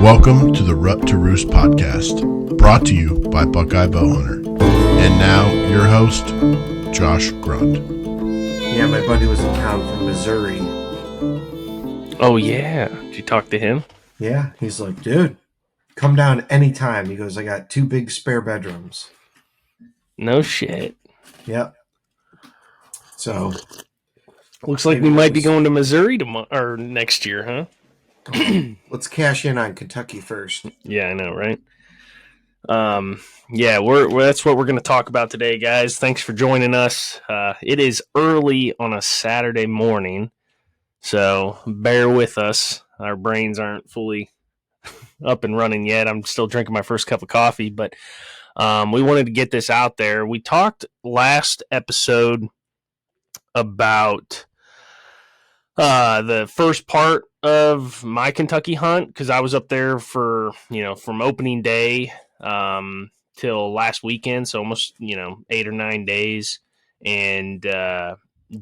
Welcome to the Roost Podcast, brought to you by Buckeye Bowhunter. And now, your host, Josh Grunt. Yeah, my buddy was in town from Missouri. Oh, yeah. Did you talk to him? Yeah, he's like, dude, come down anytime. He goes, I got 2 big spare bedrooms. No shit. Yep. So. Looks like we might be going to Missouri or next year, huh? Let's cash in on Kentucky first. Yeah, I know, right? Yeah, that's what we're going to talk about today, guys. Thanks for joining us. It is early on a Saturday morning, so bear with us. Our brains aren't fully up and running yet. I'm still drinking my first cup of coffee, but we wanted to get this out there. We talked last episode about the first part of my Kentucky hunt, because I was up there for, from opening day till last weekend, so almost, 8 or 9 days. And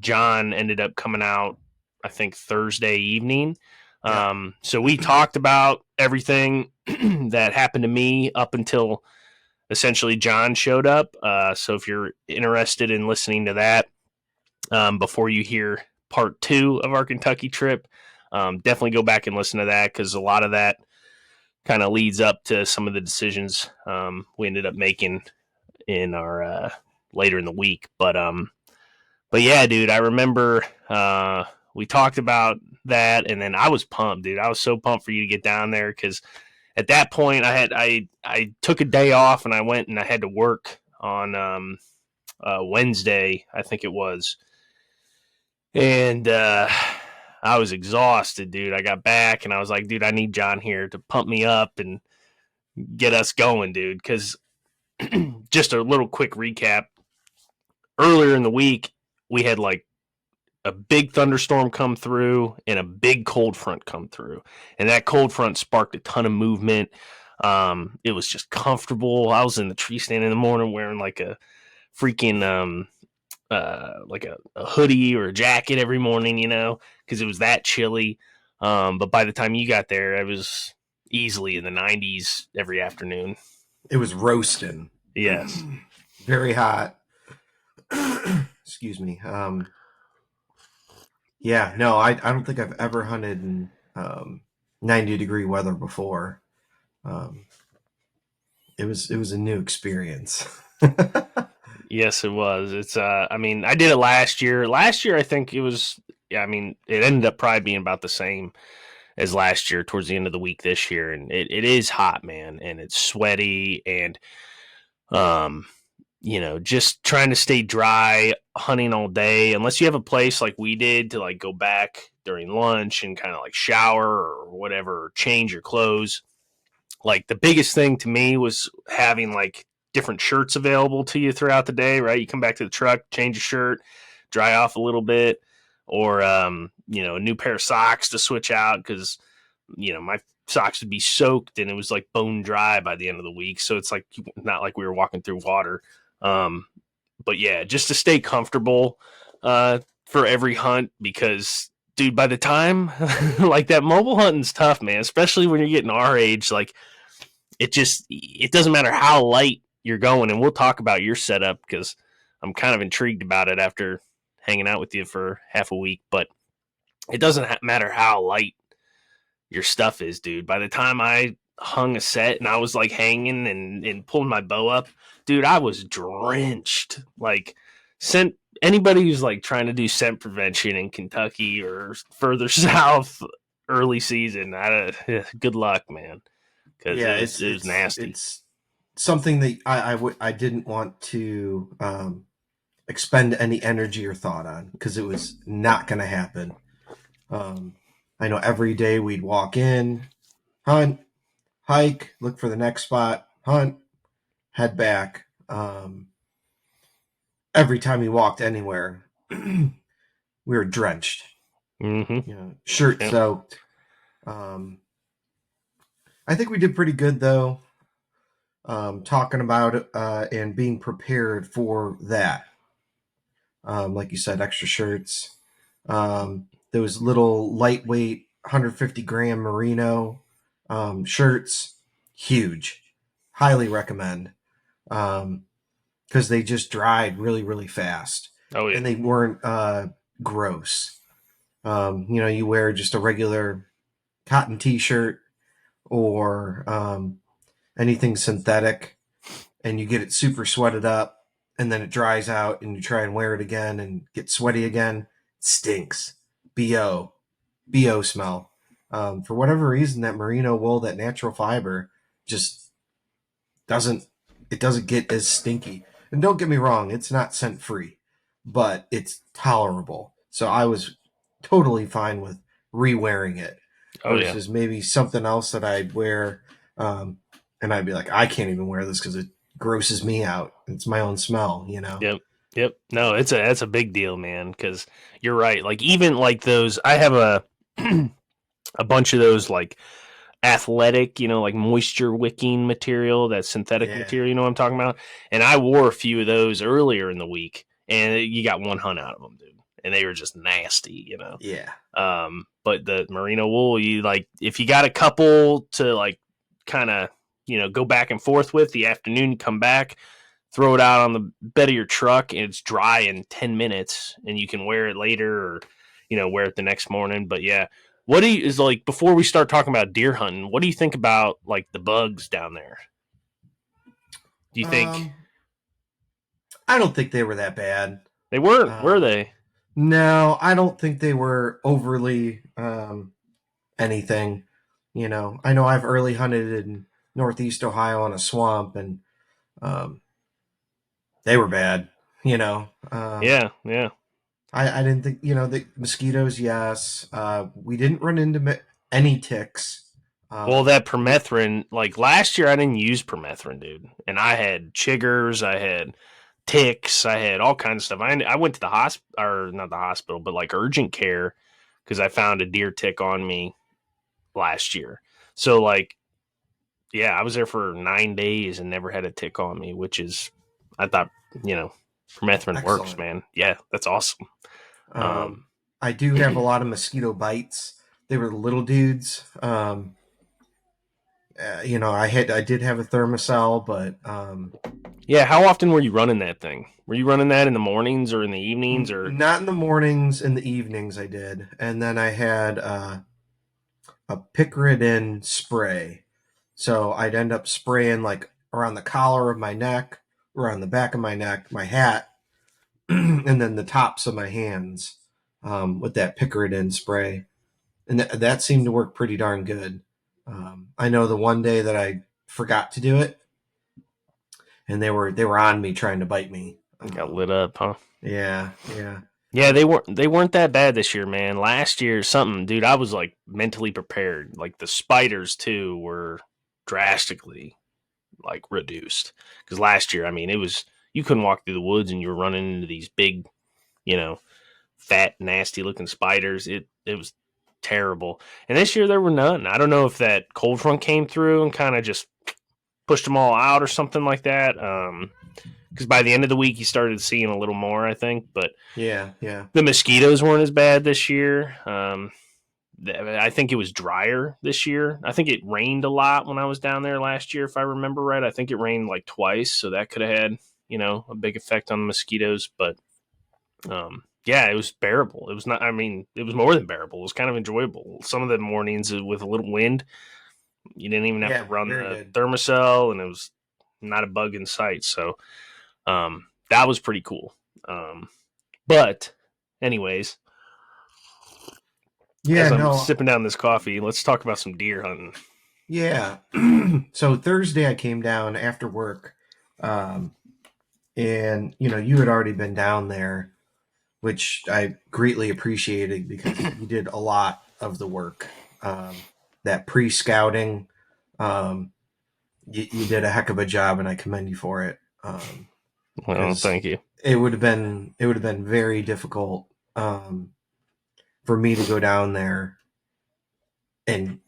John ended up coming out, I think, Thursday evening. Yeah. So we talked about everything that happened to me up until essentially John showed up. So if you're interested in listening to that before you hear part 2 of our Kentucky trip, definitely go back and listen to that, because a lot of that kind of leads up to some of the decisions we ended up making in our later in the week. But yeah, dude, I remember we talked about that, and then I was pumped, dude. I was so pumped for you to get down there, because at that point I took a day off and I went and I had to work on Wednesday, I think it was. And I was exhausted, dude. I got back and I was like, dude, I need John here to pump me up and get us going, dude. Because just a little quick recap. Earlier in the week, we had like a big thunderstorm come through and a big cold front come through. And that cold front sparked a ton of movement. It was just comfortable. I was in the tree stand in the morning wearing like a freaking like a hoodie or a jacket every morning, because it was that chilly. But by the time you got there, it was easily in the 90s every afternoon. It was roasting. Yes. Very hot. Excuse me. Yeah, no, I don't think I've ever hunted in 90-degree weather before. It was a new experience. Yes, it was. It's I did it last year. Last year I think it was it ended up probably being about the same as last year towards the end of the week this year. And it is hot, man, and it's sweaty, and just trying to stay dry hunting all day, unless you have a place like we did to like go back during lunch and kind of like shower or whatever, or change your clothes. Like the biggest thing to me was having like different shirts available to you throughout the day, right? You come back to the truck, change your shirt, dry off a little bit, or, a new pair of socks to switch out, because, my socks would be soaked and it was like bone dry by the end of the week. So it's like, not like we were walking through water. But yeah, just to stay comfortable for every hunt, because dude, by the time like that mobile hunting's tough, man, especially when you're getting our age. Like it doesn't matter how light you're going, and we'll talk about your setup because I'm kind of intrigued about it after hanging out with you for half a week. But it doesn't matter how light your stuff is, dude. By the time I hung a set and I was like hanging and pulling my bow up, dude, I was drenched. Like, anybody who's like trying to do scent prevention in Kentucky or further south early season, good luck, man. Because yeah, it was nasty. It's something that I didn't want to expend any energy or thought on, because it was not going to happen. I know every day we'd walk in, hunt, hike, look for the next spot, hunt, head back. Every time we walked anywhere, we were drenched. Mm-hmm. Shirt soaked. I think we did pretty good though. Talking about it and being prepared for that. Like you said, extra shirts. those little lightweight 150 gram merino shirts, huge. Highly recommend. Because they just dried really, really fast. Oh, yeah. And they weren't gross. You wear just a regular cotton t-shirt or anything synthetic, and you get it super sweated up, and then it dries out, and you try and wear it again and get sweaty again. It stinks. BO smell. For whatever reason, that merino wool, that natural fiber, just doesn't get as stinky. And don't get me wrong, it's not scent free, but it's tolerable. So I was totally fine with re-wearing it versus maybe something else that I'd wear, and I'd be like, I can't even wear this because it grosses me out. It's my own smell, Yep. No, that's a big deal, man, because you're right. Like, even like those, I have a a bunch of those like athletic, like moisture wicking material, that synthetic material, you know what I'm talking about? And I wore a few of those earlier in the week, and you got one hunt out of them, dude. And they were just nasty, Yeah. But the merino wool, you like, if you got a couple to like kind of, go back and forth with the afternoon, you come back, throw it out on the bed of your truck, and it's dry in 10 minutes, and you can wear it later or, wear it the next morning. But yeah, is like, before we start talking about deer hunting, what do you think about like the bugs down there? Do you think? I don't think they were that bad. They weren't, were they? No, I don't think they were overly anything. I know I've early hunted in Northeast Ohio on a swamp, and they were bad. Yeah. I didn't think, the mosquitoes, yes. We didn't run into any ticks. Well, that permethrin, like last year I didn't use permethrin, dude. And I had chiggers, I had ticks, I had all kinds of stuff. I went to the hospital, or not the hospital, but like urgent care, because I found a deer tick on me last year. So like, yeah, I was there for 9 days and never had a tick on me, which is, I thought, permethrin Excellent. works, man. Yeah, that's awesome. I do have a lot of mosquito bites. They were little dudes. I did have a thermocell, but yeah. How often were you running that thing? Were you running that in the mornings or in the evenings, or not in the mornings? In the evenings, I did, and then I had a picaridin spray. So I'd end up spraying like around the collar of my neck, around the back of my neck, my hat, and then the tops of my hands with that picaridin spray. And that seemed to work pretty darn good. I know the one day that I forgot to do it, and they were on me trying to bite me. Got lit up, huh? Yeah. Yeah, they weren't that bad this year, man. Last year, dude, I was like mentally prepared. Like the spiders too were drastically like reduced, because last year, I mean, you couldn't walk through the woods and you were running into these big, fat, nasty looking spiders. It was terrible. And this year there were none. I don't know if that cold front came through and kind of just pushed them all out or something like that. Because by the end of the week, you started seeing a little more, I think. But yeah, the mosquitoes weren't as bad this year. I think it was drier this year. I think it rained a lot when I was down there last year, if I remember right. I think it rained like twice, so that could have had, a big effect on the mosquitoes. But yeah, it was bearable. It was not. I mean, it was more than bearable. It was kind of enjoyable. Some of the mornings with a little wind, you didn't even have to run the thermocell, and it was not a bug in sight. So that was pretty cool. But anyways, as I'm sipping down this coffee, let's talk about some deer hunting. Yeah. So Thursday I came down after work, and you had already been down there, which I greatly appreciated because you did a lot of the work. That pre-scouting, you did a heck of a job, and I commend you for it. Well, thank you. It would have been very difficult for me to go down there and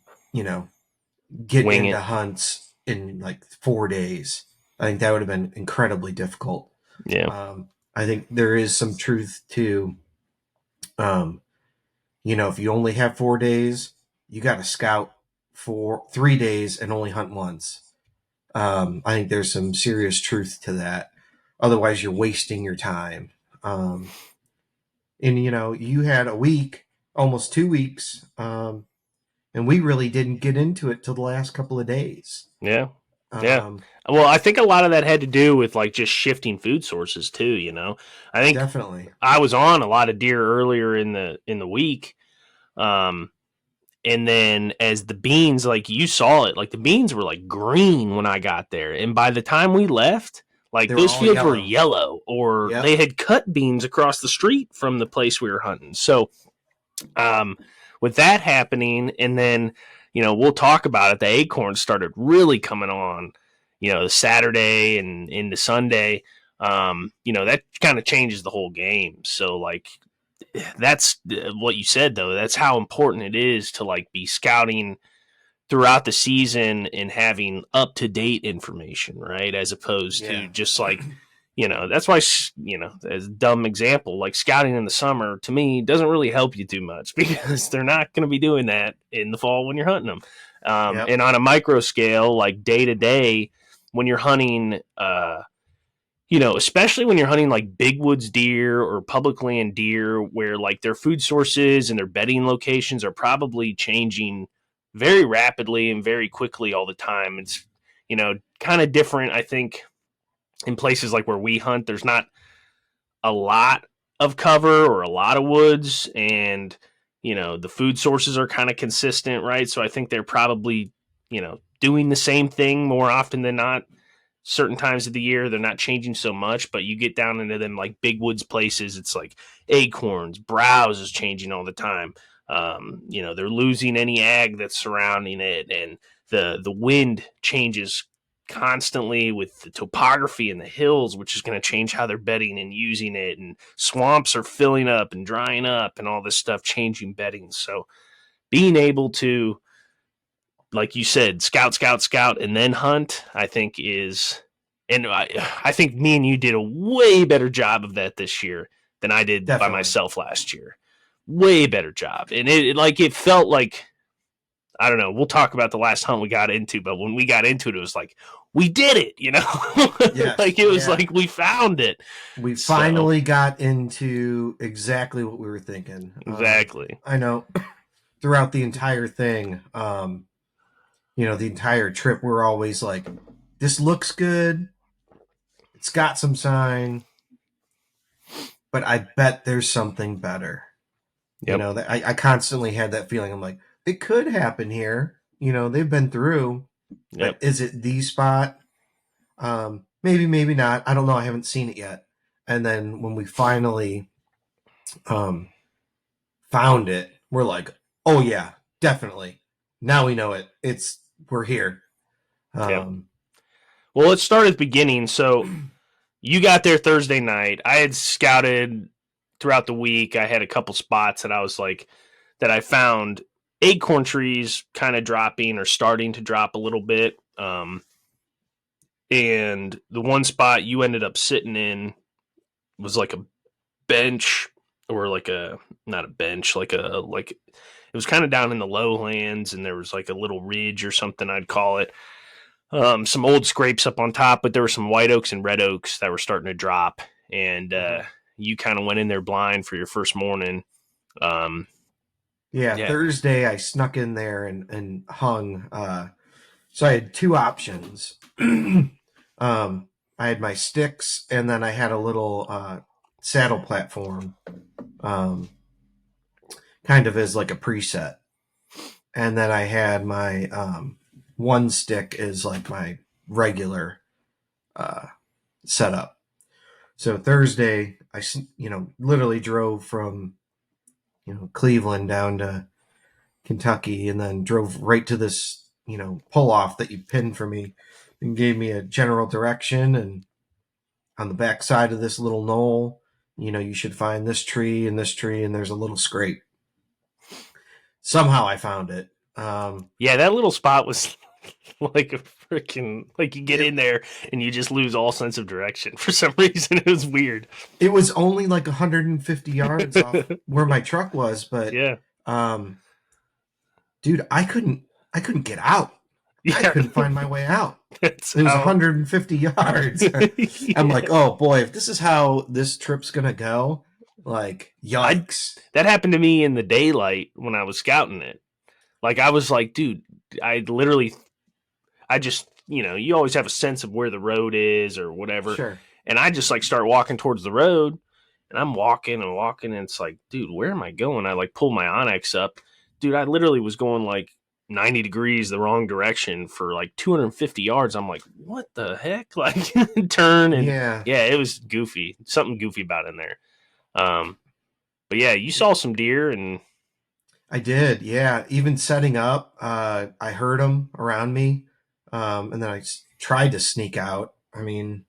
get into hunts in like 4 days. I think that would have been incredibly difficult. Yeah. I think there is some truth to if you only have 4 days, you got to scout for 3 days and only hunt once. I think there's some serious truth to that. Otherwise, you're wasting your time. And you had a week, almost 2 weeks, and we really didn't get into it till the last couple of days. Yeah. Well, I think a lot of that had to do with like just shifting food sources too. I think definitely I was on a lot of deer earlier in the week, and then as the beans, like you saw it, like the beans were like green when I got there, and by the time we left, like those fields were yellow, or they had cut beans across the street from the place we were hunting. So, with that happening, and then we'll talk about it. The acorns started really coming on, the Saturday and into Sunday. That kind of changes the whole game. So like, that's what you said though. That's how important it is to like be scouting throughout the season and having up to date information, right? As opposed to just like, that's why, as a dumb example, like scouting in the summer to me doesn't really help you too much because they're not going to be doing that in the fall when you're hunting them. And on a micro scale, like day to day, when you're hunting, especially when you're hunting like big woods deer or public land deer, where like their food sources and their bedding locations are probably changing very rapidly and very quickly all the time. It's, kind of different, I think. In places like where we hunt, there's not a lot of cover or a lot of woods, and the food sources are kind of consistent, right? So I think they're probably doing the same thing more often than not. Certain times of the year they're not changing so much, but you get down into them like big woods places, it's like acorns, browse is changing all the time. They're losing any ag that's surrounding it, and the wind changes constantly with the topography and the hills, which is going to change how they're bedding and using it, and swamps are filling up and drying up and all this stuff changing bedding. So being able to, like you said, scout and then hunt, I think is, and I think me and you did a way better job of that this year than I did by myself last year. Way better job. And it felt like, I don't know, we'll talk about the last hunt we got into, but when we got into it, it was like, we did it, Yes, like it was like we found it. We finally got into exactly what we were thinking. Exactly. I know throughout the entire thing, the entire trip, we're always like, this looks good. It's got some sign, but I bet there's something better. Yep. I constantly had that feeling. I'm like, it could happen here. They've been through. Yep. Is it the spot? Maybe not. I don't know. I haven't seen it yet. And then when we finally found it, we're like, oh yeah, definitely. Now we know it. We're here. Yep. Well, let's start at the beginning. So you got there Thursday night. I had scouted throughout the week. I had a couple spots that I was like, that I found acorn trees kind of dropping or starting to drop a little bit. And the one spot you ended up sitting in was like a bench, or like not a bench, like it was kind of down in the lowlands, and there was like a little ridge or something, I'd call it. Some old scrapes up on top, but there were some white oaks and red oaks that were starting to drop. And you kind of went in there blind for your first morning. Yeah, Thursday I snuck in there and hung. So I had two options. I had my sticks, and then I had a little saddle platform, kind of as like a preset. And then I had my one stick is like my regular setup. So Thursday, I literally drove from Cleveland down to Kentucky, and then drove right to this pull off that you pinned for me, and gave me a general direction. And on the back side of this little knoll, you should find this tree, and there's a little scrape. Somehow I found it. Yeah, that little spot was like a freaking, like you get in there and you just lose all sense of direction for some reason. It was weird. It was only like 150 yards off where my truck was, but yeah, Dude, I couldn't get out. Yeah. I couldn't find my way out. That's It was how- 150 yards. I'm like, oh boy, if this is how this trip's gonna go, like, yikes. that happened to me in the daylight when I was scouting it. Like, I was like, dude, I just, you always have a sense of where the road is or whatever. Sure. And I just like start walking towards the road, and I'm walking and walking, and it's like, dude, where am I going? I like pull my Onyx up. Dude, I literally was going like 90 degrees the wrong direction for like 250 yards. I'm like, what the heck? Like, turn and Yeah. it was goofy. Something goofy about it in there. But yeah, you saw some deer, and I did. Yeah. Even setting up, I heard them around me. And then I tried to sneak out. I mean,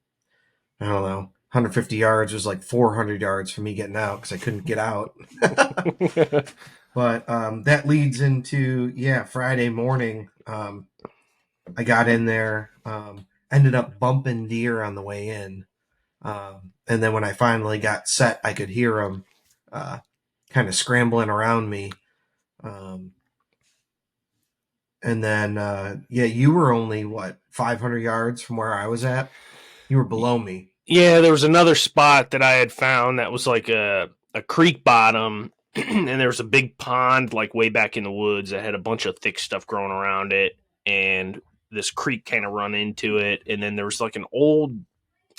I don't know. 150 yards was like 400 yards for me getting out because I couldn't get out. But that leads into, Friday morning. I got in there, ended up bumping deer on the way in. And then when I finally got set, I could hear them kind of scrambling around me. And then, you were only, 500 yards from where I was at? You were below me. yeah, there was another spot that I had found that was like a creek bottom, and there was a big pond like way back in the woods that had a bunch of thick stuff growing around it, and this creek kind of run into it, and then there was like an old,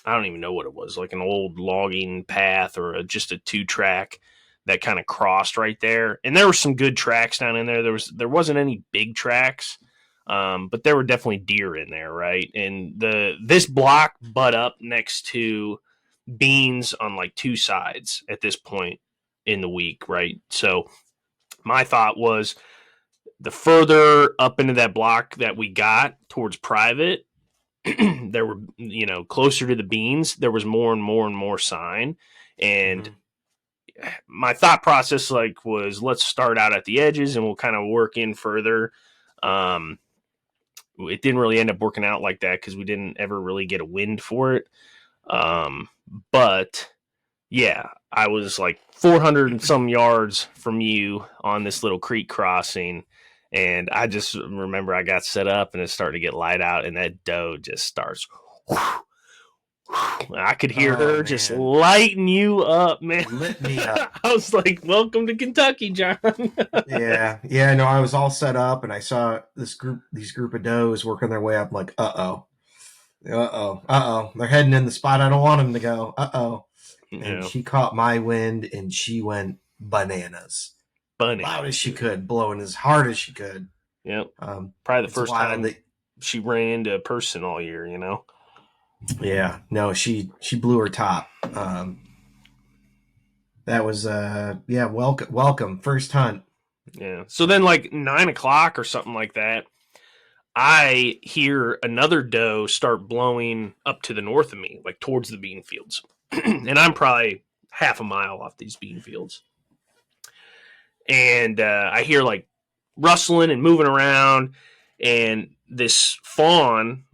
I don't even know what it was, like an old logging path or just a 2-track that kind of crossed right there. And there were some good tracks down in there. There wasn't any big tracks, but there were definitely deer in there, right? And this block butt up next to beans on like 2 sides at this point in the week, right? So my thought was, the further up into that block that we got towards private, there were, closer to the beans, there was more and more and more sign. And my thought process was, let's start out at the edges and we'll kind of work in further. It didn't really end up working out like that because we didn't ever really get a wind for it. But yeah, I was like 400 and some yards from you on this little creek crossing. And I just remember I got set up and it started to get light out, and that doe just starts. I could hear her just lighting you up, man. Lit me up. I was like, welcome to Kentucky, John. Yeah. No, I was all set up, and I saw these group of does working their way up. I'm like, uh-oh. They're heading in the spot I don't want them to go. Uh-oh. And she caught my wind, and she went bananas. Loud as she could, blowing as hard as she could. Yep. Probably the first time she ran into a person all year, Yeah. No, she blew her top. That was welcome. First hunt. Yeah. So then like 9:00 or something like that, I hear another doe start blowing up to the north of me, like towards the bean fields. And I'm probably half a mile off these bean fields. And I hear like rustling and moving around, and this fawn,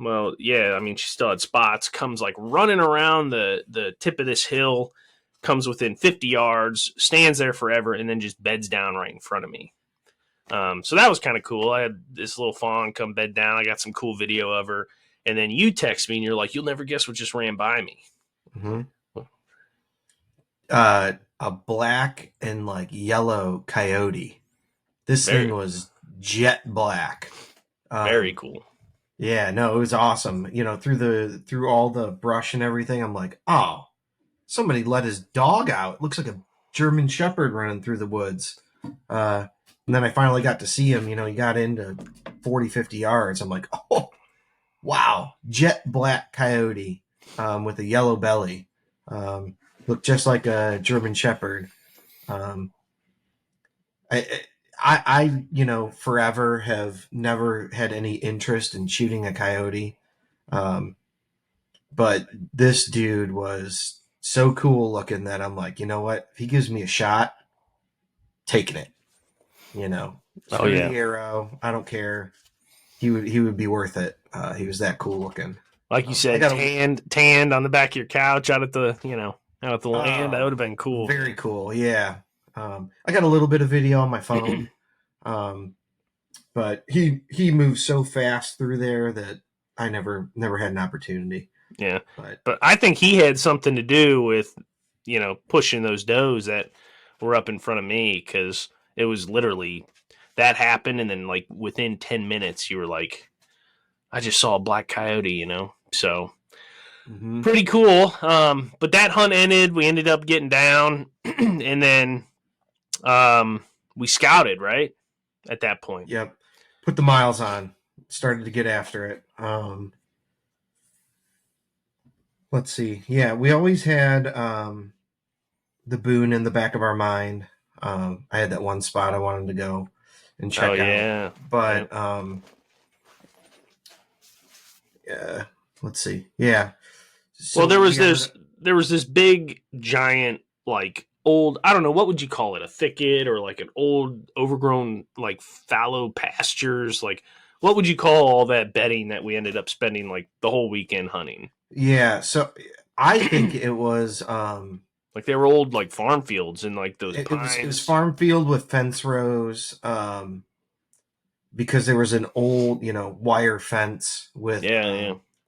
she still had spots, comes like running around the tip of this hill, comes within 50 yards, stands there forever, and then just beds down right in front of me. So that was kind of cool. I had this little fawn come bed down. I got some cool video of her. And then you text me and you're like, you'll never guess what just ran by me. Mm-hmm. A black and like yellow coyote. This thing was jet black. Very cool. Yeah, no, it was awesome. Through all the brush and everything, I'm like, oh, somebody let his dog out. It looks like a German Shepherd running through the woods. And then I finally got to see him. He got into 40, 50 yards. I'm like, oh, wow, jet black coyote with a yellow belly. Looked just like a German Shepherd. I forever have never had any interest in shooting a coyote. But this dude was so cool looking that I'm like, you know what? If he gives me a shot, taking it. Oh yeah. The arrow. I don't care. He would be worth it. He was that cool looking. Like you said, tanned on the back of your couch out at the, out at the land. That would have been cool. Very cool. Yeah. I got a little bit of video on my phone, but he moves so fast through there that I never had an opportunity. Yeah, but I think he had something to do with, pushing those does that were up in front of me, because it was literally that happened, and then like within 10 minutes you were like, I just saw a black coyote, so pretty cool. But that hunt ended. We ended up getting down, and then we scouted right at that point. Yep, put the miles on, started to get after it. Let's see. Yeah, we always had the Boone in the back of our mind. I had that one spot I wanted to go and check out. But yeah, let's see. Yeah. So well, there was this big giant, like, old, I don't know, what would you call it? A thicket, or like an old overgrown, like, fallow pastures? Like, what would you call all that bedding that we ended up spending like the whole weekend hunting? Yeah, so I think it was like they were old, like, farm fields and like those pines. It was farm field with fence rows, because there was an old, wire fence with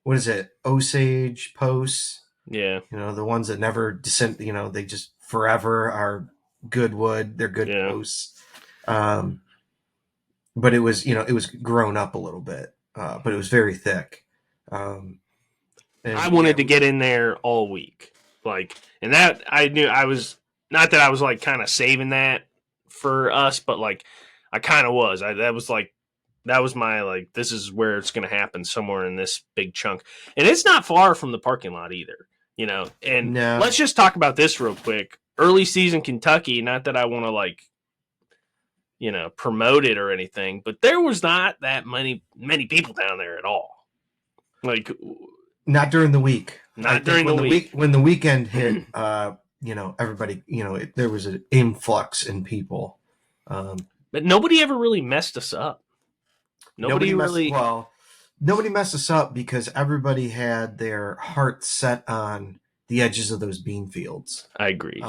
what is it? Osage posts. Yeah. The ones that never descend, they just forever are good wood. They're good posts. But it was, it was grown up a little bit, but it was very thick. I wanted to get in there all week. Like, and that I knew I was, not that I was like kind of saving that for us, but like I kind of was. That was my, like, this is where it's going to happen, somewhere in this big chunk. And it's not far from the parking lot either, And No. Let's just talk about this real quick. Early season Kentucky, not that I want to, like, promote it or anything, but there was not that many people down there at all. Like, not during the week. Not during the week. When the weekend hit, everybody, there was an influx in people. But nobody ever really messed us up. Nobody messed us up because everybody had their heart set on the edges of those bean fields. I agree.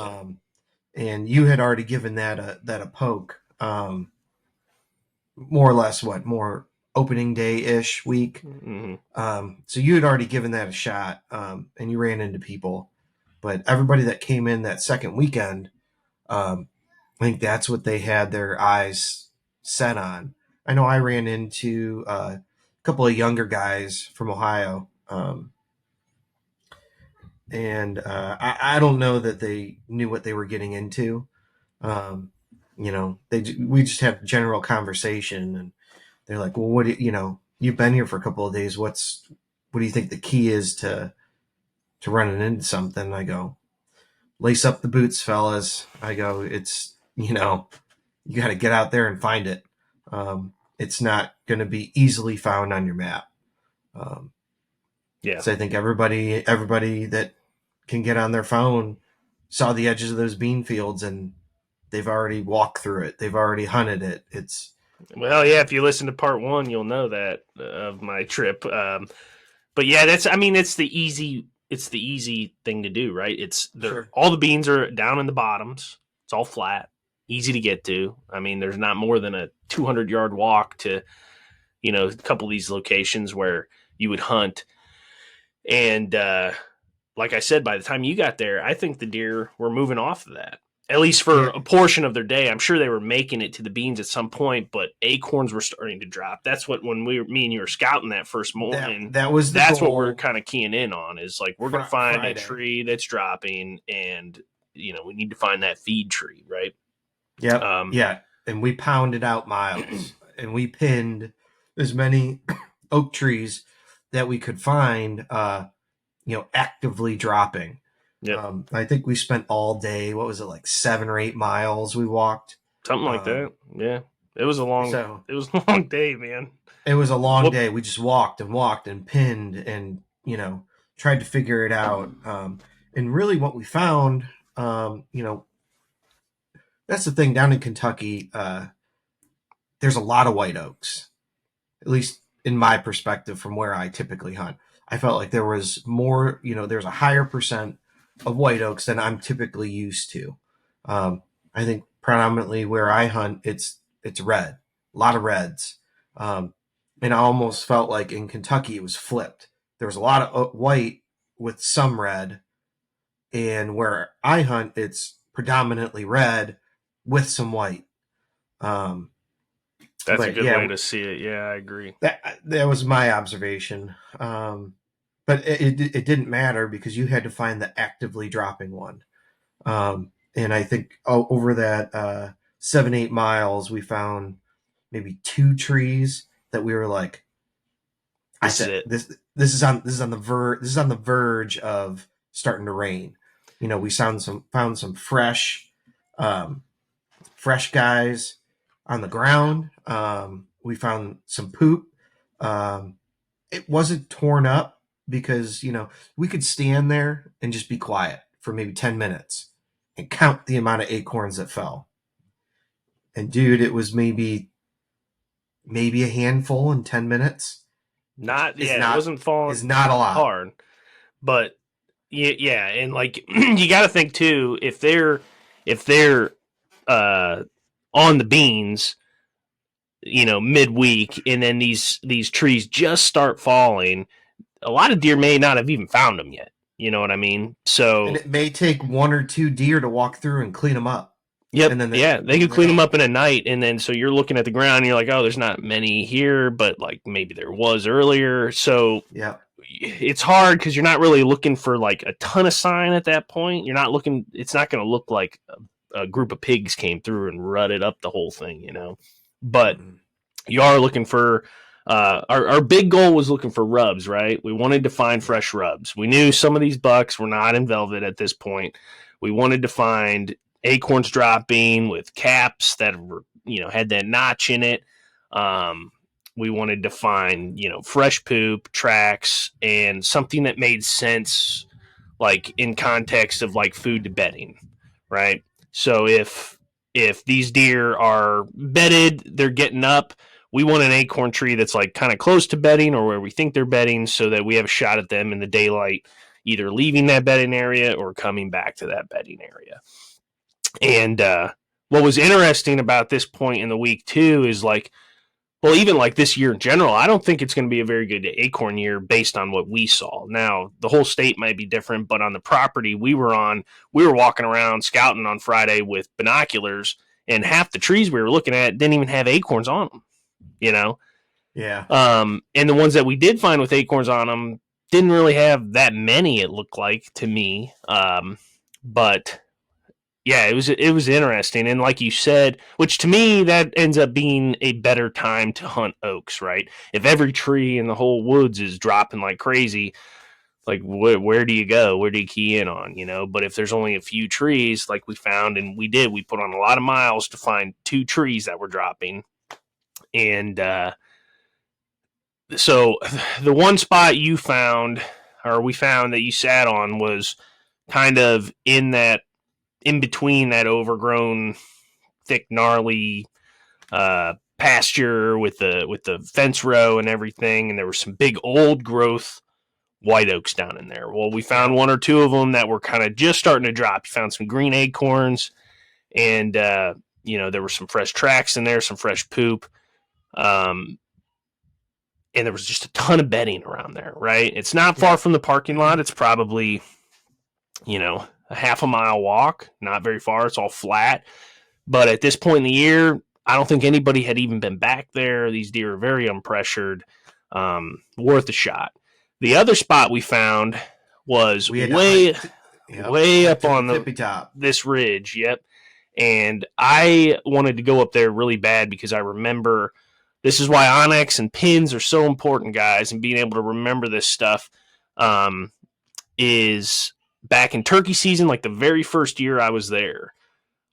And you had already given that a poke. More or less, more opening day-ish week. Mm-hmm. So you had already given that a shot, and you ran into people. But everybody that came in that second weekend, I think that's what they had their eyes set on. I know I ran into a couple of younger guys from Ohio, and I don't know that they knew what they were getting into. We just had general conversation, and they're like, well, what you've been here for a couple of days. What do you think the key is to running into something? I go, lace up the boots, fellas. I go, it's, you got to get out there and find it. It's not going to be easily found on your map. So I think everybody that can get on their phone saw the edges of those bean fields, and they've already walked through it. They've already hunted it. Well, yeah, if you listen to part 1, you'll know that of my trip. But yeah, it's the easy thing to do, right? Sure. All the beans are down in the bottoms. It's all flat, easy to get to. I mean, there's not more than a 200-yard walk to, a couple of these locations where you would hunt. And like I said, by the time you got there, I think the deer were moving off of that. At least for a portion of their day. I'm sure they were making it to the beans at some point, but acorns were starting to drop. That's what, when me and you were scouting that first morning, that's what we're kind of keying in on, is like, we're going to find a tree that's dropping, and, we need to find that feed tree, right? Yeah. Yeah. And we pounded out miles, and we pinned as many oak trees that we could find, actively dropping. Yeah, I think we spent all day. What was it, like 7 or 8 miles we walked? Something like that. Yeah, it was a long day, man. It was a long day. We just walked and pinned and tried to figure it out. And really, what we found, that's the thing down in Kentucky. There's a lot of white oaks, at least in my perspective, from where I typically hunt. I felt like there was more. There's a higher percent of white oaks than I'm typically used to. I I think predominantly where I hunt, it's red, a lot of reds. And I almost felt like in Kentucky it was flipped. There was a lot of white with some red, and where I hunt, it's predominantly red with some white. That's a good way to see it. Yeah, I agree. That was my observation. But it didn't matter because you had to find the actively dropping one. And I think over that 7-8 miles, we found maybe 2 trees that we were like, this is on the verge of starting to rain. You know, we found some fresh guys on the ground. We found some poop. It wasn't torn up because, you know, we could stand there and just be quiet for maybe 10 minutes and count the amount of acorns that fell. And dude, it was maybe a handful in 10 minutes. It wasn't falling. It's not a lot hard, but yeah, and like you got to think too, if they're on the beans, you know, midweek, and then these trees just start falling, a lot of deer may not have even found them yet. You know what I mean? So and it may take 1 or 2 deer to walk through and clean them up. Yep. And then they could clean them up in a night, and then so you're looking at the ground and you're like, oh, there's not many here, but like maybe there was earlier. So yeah, it's hard because you're not really looking for like a ton of sign at that point. You're not looking. It's not going to look like a group of pigs came through and rutted up the whole thing, you know. But you are looking for. Our big goal was looking for rubs, right? We wanted to find fresh rubs. We knew some of these bucks were not in velvet at this point. We wanted to find acorns dropping with caps that were, you know, had that notch in it. We wanted to find, you know, fresh poop, tracks, and something that made sense, like in context of like food to bedding, right? So if these deer are bedded, they're getting up. We want an acorn tree that's like kind of close to bedding or where we think they're bedding, so that we have a shot at them in the daylight, either leaving that bedding area or coming back to that bedding area. And what was interesting about this point in the week too is like, well, even like this year in general, I don't think it's going to be a very good acorn year based on what we saw. Now, the whole state might be different, but on the property we were walking around scouting on Friday with binoculars, and half the trees we were looking at didn't even have acorns on them, you know? Yeah. And the ones that we did find with acorns on them didn't really have that many, it looked like to me. But yeah, it was interesting. And like you said, which to me, that ends up being a better time to hunt oaks, right? If every tree in the whole woods is dropping like crazy, like where do you go? Where do you key in on, you know? But if there's only a few trees like we found, and we put on a lot of miles to find 2 trees that were dropping. And so the one spot we found that you sat on was kind of in between that overgrown, thick, gnarly pasture with the fence row and everything, and there were some big old growth white oaks down in there. Well, we found 1 or 2 of them that were kind of just starting to drop. You found some green acorns, and you know, there were some fresh tracks in there, some fresh poop, and there was just a ton of bedding around there. Right, it's not far from the parking lot. It's probably, you know, a half a mile walk, not very far. It's all flat. But at this point in the year, I don't think anybody had even been back there. These deer are very unpressured, worth a shot. The other spot we found was way up on the top, this ridge. Yep. And I wanted to go up there really bad because I remember, this is why onyx and pins are so important, guys, and being able to remember this stuff is back in turkey season, like the very first year I was there,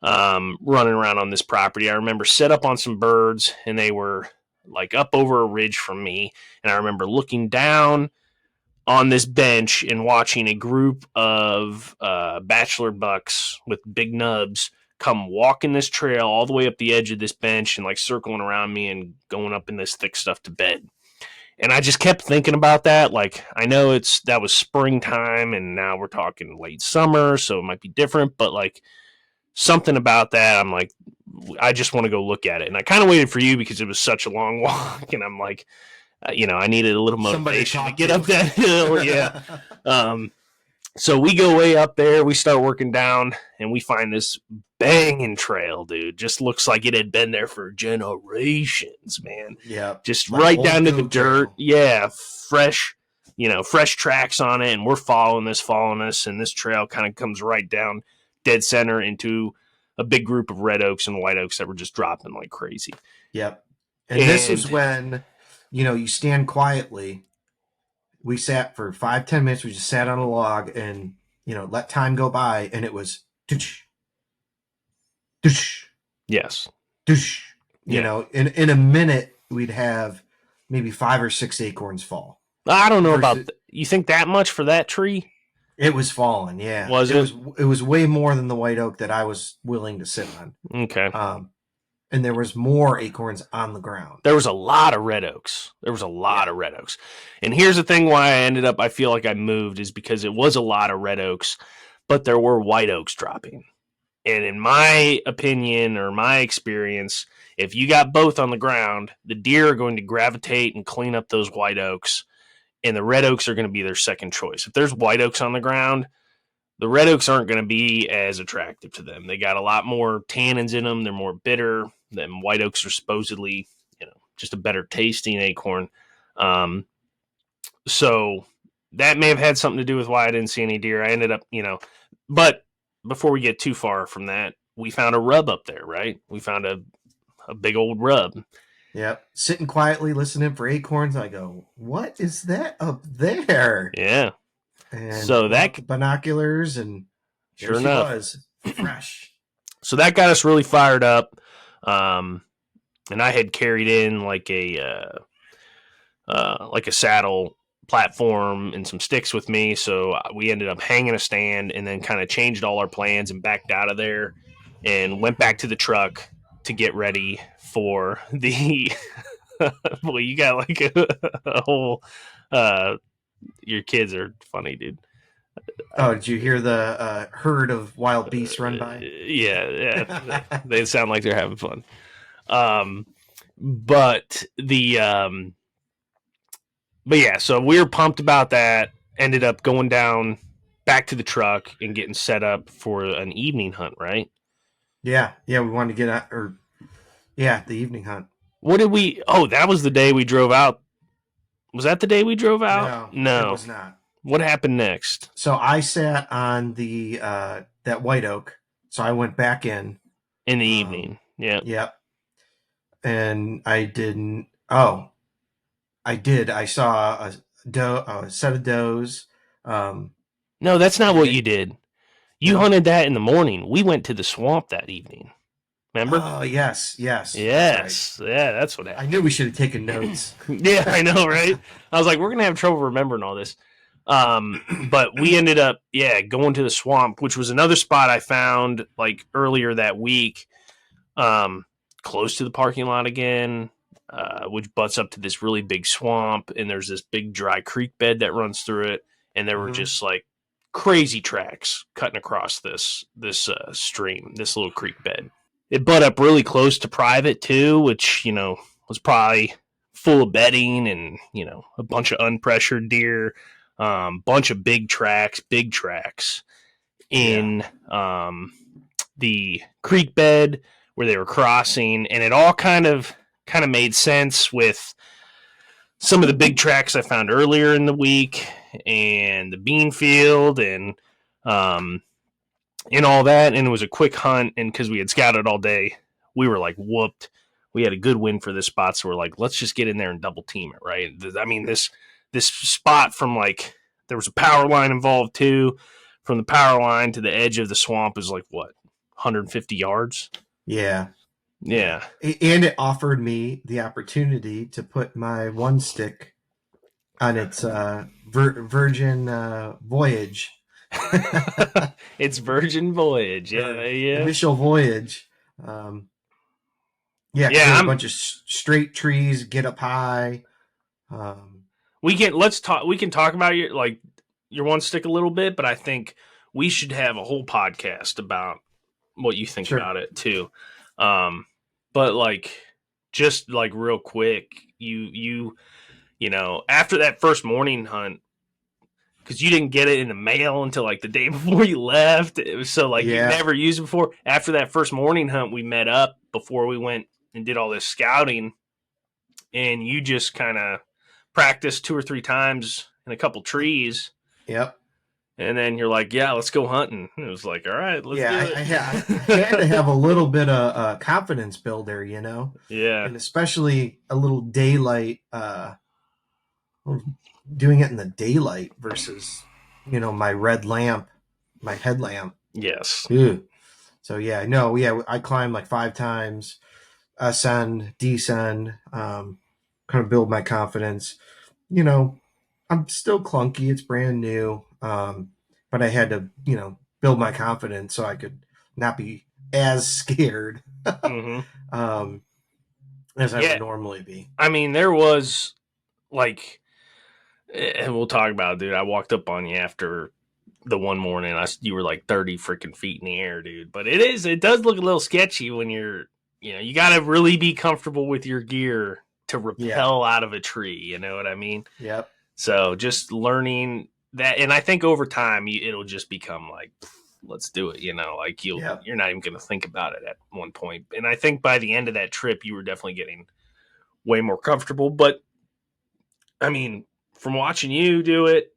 running around on this property. I remember set up on some birds, and they were like up over a ridge from me. And I remember looking down on this bench and watching a group of bachelor bucks with big nubs come walking this trail all the way up the edge of this bench and like circling around me and going up in this thick stuff to bed. And I just kept thinking about that. Like, I know that was springtime, and now we're talking late summer, so it might be different. But like, something about that, I'm like, I just want to go look at it. And I kind of waited for you because it was such a long walk, and I'm like, I needed a little motivation to get up that hill. Yeah. So we go way up there, we start working down, and we find this banging trail, dude. Just looks like it had been there for generations, man. Yeah. Just like right down to the dirt. Trail. Yeah. Fresh tracks on it, and we're following this, and this trail kind of comes right down dead center into a big group of red oaks and white oaks that were just dropping like crazy. Yep. And this is when, you stand quietly. We sat for 5-10 minutes. We just sat on a log and, let time go by. And it was, doosh, doosh, yes, doosh. In a minute, we'd have maybe 5 or 6 acorns fall. I don't know about you think that much for that tree? It was falling, yeah. Was it? It was way more than the white oak that I was willing to sit on. Okay. And there was more acorns on the ground. There was a lot of red oaks. And here's the thing why I feel like I moved is because it was a lot of red oaks, but there were white oaks dropping. And in my opinion or my experience, if you got both on the ground, the deer are going to gravitate and clean up those white oaks, and the red oaks are going to be their second choice. If there's white oaks on the ground, the red oaks aren't going to be as attractive to them. They got a lot more tannins in them. They're more bitter. Then white oaks are supposedly, just a better tasting acorn. So that may have had something to do with why I didn't see any deer. I ended up, but before we get too far from that, we found a rub up there, right? We found a big old rub. Yep. Sitting quietly, listening for acorns. I go, what is that up there? Yeah. And so that binoculars and sure enough was fresh. So that got us really fired up. And I had carried in like a saddle platform and some sticks with me. So we ended up hanging a stand and then kind of changed all our plans and backed out of there and went back to the truck to get ready for the, well, you got like a whole, your kids are funny, dude. Oh, did you hear the herd of wild beasts run by? Yeah. They sound like they're having fun. But yeah, so we were pumped about that. Ended up going down back to the truck and getting set up for an evening hunt, right? Yeah, we wanted to get the evening hunt. What did we? Oh, that was the day we drove out. Was that the day we drove out? No, it was not. What happened next? So I sat on the that white oak. So I went back in the evening. Yeah. Yep. And I didn't. Oh, I did. I saw a set of does. No, that's not what you did. You hunted that in the morning. We went to the swamp that evening. Remember? Oh, yes. Yes. Right. Yeah, that's what happened. I knew we should have taken notes. Yeah, I know, right? I was like, we're going to have trouble remembering all this. But we ended up, going to the swamp, which was another spot I found like earlier that week, close to the parking lot again, which butts up to this really big swamp. And there's this big dry creek bed that runs through it. And there were just like crazy tracks cutting across this stream, this little creek bed. It butt up really close to private too, which, was probably full of bedding and, a bunch of unpressured deer, bunch of big tracks in the creek bed where they were crossing. And it all kind of made sense with some of the big tracks I found earlier in the week and the bean field and all that. And it was a quick hunt. And because we had scouted all day, we were like whooped. We had a good win for this spot. So we're like, let's just get in there and double team it. Right. I mean, this spot from like, there was a power line involved too. From the power line to the edge of the swamp is like what, 150 yards? Yeah. Yeah. And it offered me the opportunity to put my one stick on its virgin voyage. It's virgin voyage. Yeah. Initial voyage. A bunch of straight trees, get up high. We can talk about your one stick a little bit, but I think we should have a whole podcast about what you think Sure. about it too. But like, just like real quick, you know, after that first morning hunt, because you didn't get it in the mail until like the day before you left. It was so like you never used it before. After that first morning hunt, we met up before we went and did all this scouting, and you just kind of practiced 2 or 3 times in a couple trees. Yep. And then you're like, yeah, let's go hunting. And it was like, all right, let's do it. I had to have a little bit of confidence builder, you know? Yeah. And especially a little daylight, doing it in the daylight versus, you know, my red lamp, my headlamp. Yes. Ew. So, I climbed like 5 times, ascend, descend, kind of build my confidence. You know, I'm still clunky. It's brand new. But I had to, you know, build my confidence so I could not be as scared Mm-hmm. As I would normally be. I mean, there was like, and we'll talk about it, dude. I walked up on you after the one morning. You were like 30 freaking feet in the air, dude. But it does look a little sketchy when you're, you know, you got to really be comfortable with your gear to rappel out of a tree. You know what I mean? Yep. So just learning that, and I think over time it'll just become like, let's do it. You know, like you're not even going to think about it at one point. And I think by the end of that trip, you were definitely getting way more comfortable. But I mean, from watching you do it,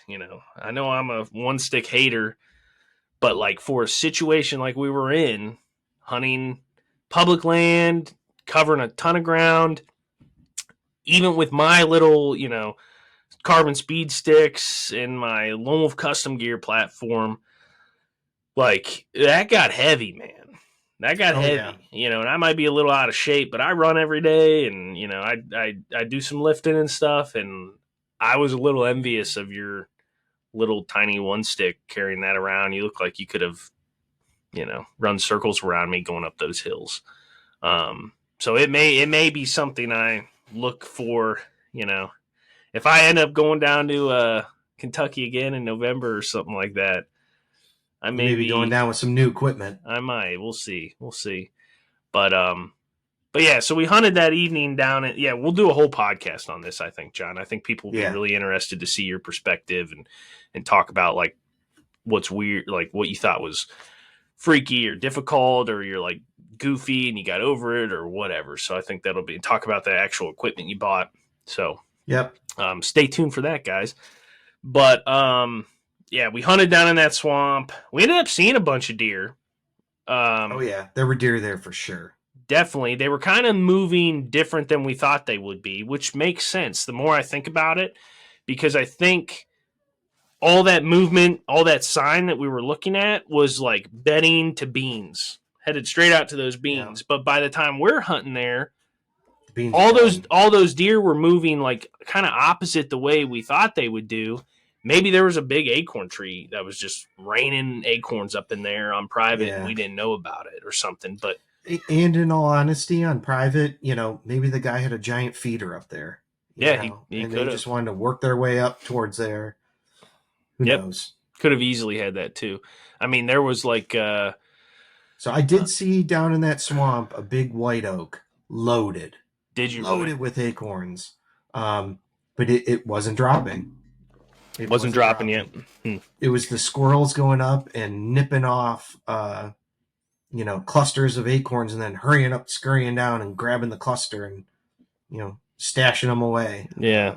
you know I'm a one stick hater, but like for a situation like we were in, hunting public land, covering a ton of ground, even with my little, you know, carbon speed sticks and my Lone Wolf custom gear platform, like that got heavy, man. That got heavy, you know, and I might be a little out of shape, but I run every day, and you know, I do some lifting and stuff, and I was a little envious of your little tiny one stick carrying that around. You look like you could have, you know, run circles around me going up those hills. So it may be something I look for, you know, if I end up going down to Kentucky again in November or something like that. I may be going down with some new equipment. I might. We'll see. But yeah, so we hunted that evening down at, we'll do a whole podcast on this, I think, John. I think people will be really interested to see your perspective and talk about like what's weird, like what you thought was freaky or difficult, or you're like goofy and you got over it or whatever. So I think that'll be, talk about the actual equipment you bought. So stay tuned for that, guys. But we hunted down in that swamp. We ended up seeing a bunch of deer. There were deer there for sure. Definitely. They were kind of moving different than we thought they would be, which makes sense the more I think about it, because I think all that movement, all that sign that we were looking at was like bedding to beans, headed straight out to those beans. Yeah. But by the time we're hunting there, all those deer were moving like kind of opposite the way we thought they would do. Maybe there was a big acorn tree that was just raining acorns up in there on private and we didn't know about it or something. But and in all honesty, on private, you know, maybe the guy had a giant feeder up there. He could have just wanted to work their way up towards there. Who knows? Could have easily had that too. I mean, there was like so I did see down in that swamp a big white oak loaded. Did you? Loaded with acorns. But it wasn't dropping. It wasn't dropping yet. It was the squirrels going up and nipping off you know, clusters of acorns and then hurrying up, scurrying down and grabbing the cluster and, you know, stashing them away. Yeah.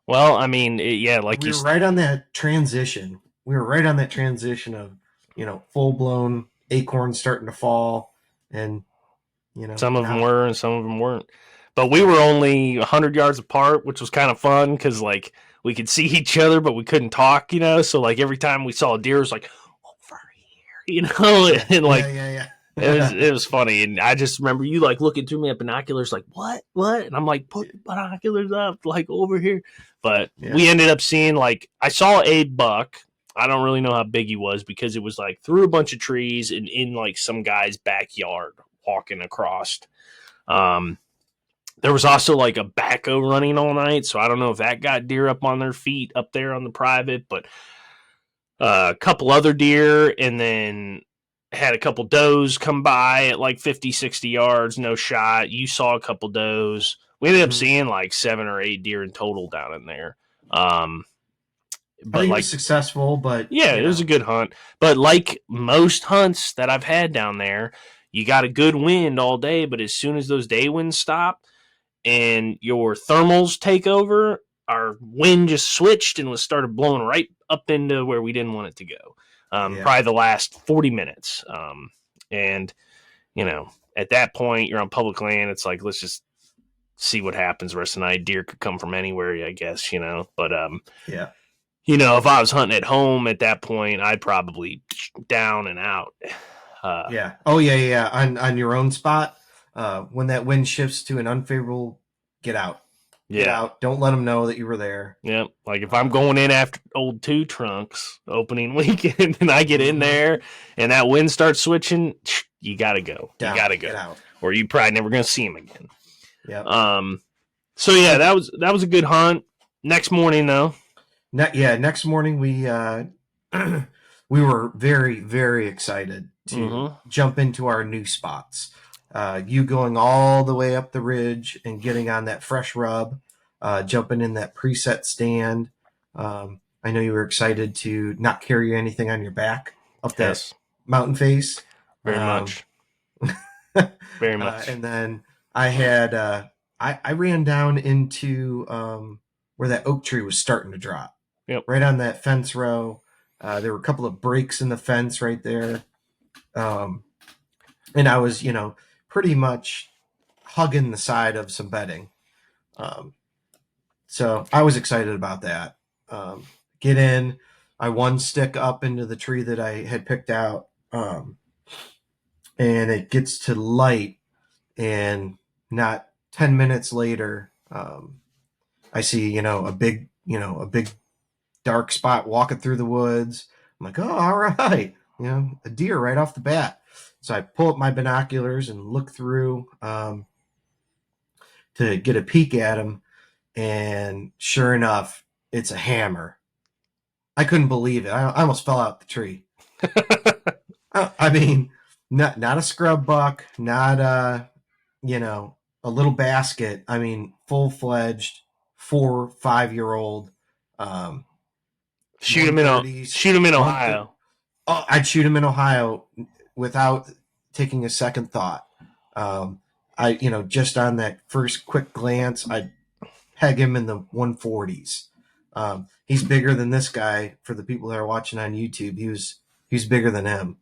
Well, I mean, like we were right on that transition. We were right on that transition of, you know, full blown acorns starting to fall, and you know, some of them were and some of them weren't. But we were only 100 yards apart, which was kind of fun because like we could see each other, but we couldn't talk, you know. So like every time we saw a deer, it was like over here, you know, and like it was funny. And I just remember you like looking through me at binoculars, like what, and I'm like, put the binoculars up, like over here. But we ended up seeing, like, I saw a buck. I don't really know how big he was because it was like through a bunch of trees and in like some guy's backyard walking across. There was also like a backhoe running all night, so I don't know if that got deer up on their feet up there on the private, but a couple other deer, and then had a couple does come by at like 50, 60 yards, no shot. You saw a couple does. We ended up seeing like 7 or 8 deer in total down in there. I think it was successful, but yeah, it was a good hunt. But like most hunts that I've had down there, you got a good wind all day, but as soon as those day winds stop and your thermals take over, our wind just switched and was started blowing right up into where we didn't want it to go. Probably the last 40 minutes. And, at that point, you're on public land. It's like, let's just see what happens the rest of the night. Deer could come from anywhere, I guess, But, if I was hunting at home at that point, I'd probably down and out. Yeah. Oh, yeah. On your own spot, when that wind shifts to an unfavorable, get out. Get out. Don't let them know that you were there. Yep. Like if I'm going in after old 2 trunks opening weekend and I get in there and that wind starts switching, you got to go. Down. You got to go. Get out. Or you probably never going to see him again. Yeah. So yeah, that was a good hunt. Next morning though. Next morning we we were very, very excited to jump into our new spots. You going all the way up the ridge and getting on that fresh rub, jumping in that preset stand. I know you were excited to not carry anything on your back up that mountain face. Very much. Very much. And then I had I ran down into where that oak tree was starting to drop. Yep. Right on that fence row. There were a couple of breaks in the fence right there. And I was, pretty much hugging the side of some bedding. So I was excited about that. Get in. I one stick up into the tree that I had picked out. And it gets to light. And not 10 minutes later, I see, a big dark spot walking through the woods. I'm like, oh, all right. A deer right off the bat. So I pull up my binoculars and look through to get a peek at him. And sure enough, it's a hammer. I couldn't believe it. I almost fell out the tree. I mean, not a scrub buck, not a little basket. I mean, full-fledged 4-5-year-old. Shoot him in Ohio. Oh, I'd shoot him in Ohio without taking a second thought. Just on that first quick glance, I'd peg him in the 140s. He's bigger than this guy. For the people that are watching on YouTube, he's bigger than him.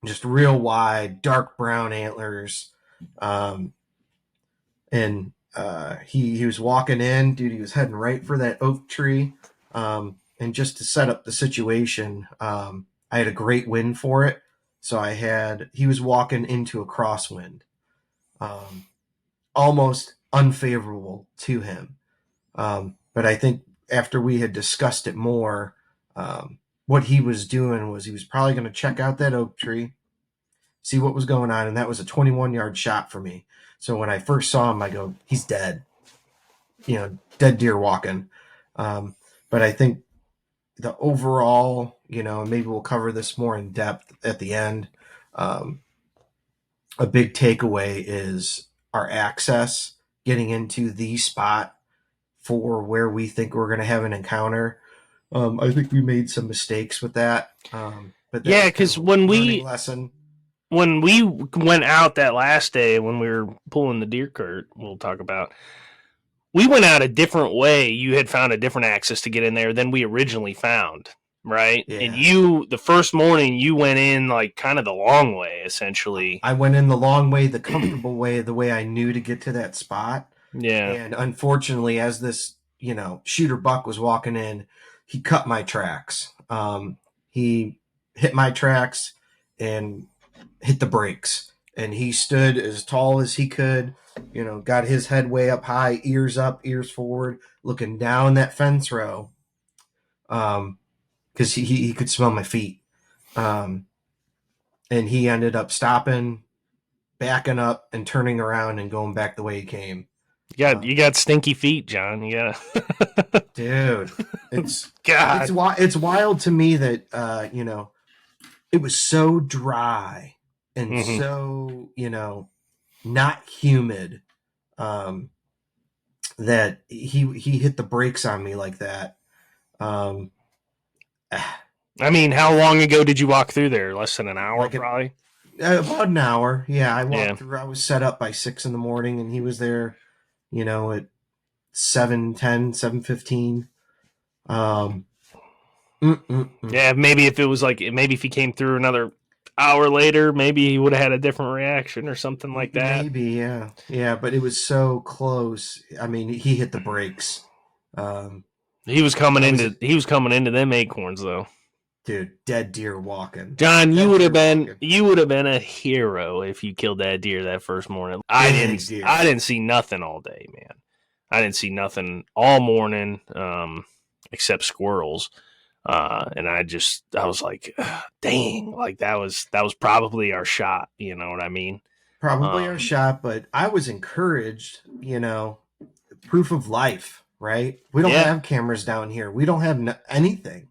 Just real wide, dark brown antlers. And he was walking in, dude. He was heading right for that oak tree. And just to set up the situation, I had a great wind for it. So he was walking into a crosswind, almost unfavorable to him. But I think after we had discussed it more, what he was doing was he was probably going to check out that oak tree, see what was going on. And that was a 21-yard shot for me. So when I first saw him, I go, he's dead, dead deer walking. But I think the overall, and maybe we'll cover this more in depth at the end. A big takeaway is our access getting into the spot for where we think we're going to have an encounter. I think we made some mistakes with that. But because when we went out that last day, when we were pulling the deer cart, we'll talk about, we went out a different way. You had found a different access to get in there than we originally found, right? Yeah. And the first morning, you went in like kind of the long way, essentially. I went in the long way, the comfortable way, the way I knew to get to that spot. Yeah. And unfortunately, as this, shooter buck was walking in, he cut my tracks. He hit my tracks and hit the brakes. And he stood as tall as he could, got his head way up high, ears up, ears forward, looking down that fence row. Because he could smell my feet. And he ended up stopping, backing up, and turning around and going back the way he came. You got stinky feet, John. Yeah, dude, it's God. It's wild to me that it was so dry and so, not humid, that he hit the brakes on me like that. I mean, how long ago did you walk through there? Less than an hour, probably? About an hour. Yeah, I walked through. I was set up by 6 a.m, and he was there, at 7:10, 7:15. Yeah, maybe if it was maybe if he came through another hour later, maybe he would have had a different reaction or something like that. Maybe, yeah. Yeah, but it was so close. I mean, he hit the brakes. He was coming into them acorns though. Dude, dead deer walking. John, you would have been a hero if you killed that deer that first morning. I didn't see nothing all day, man. I didn't see nothing all morning, except squirrels. And I was like, dang, like that was probably our shot. You know what I mean? Probably our shot, but I was encouraged, proof of life, right? We don't have cameras down here. We don't have anything.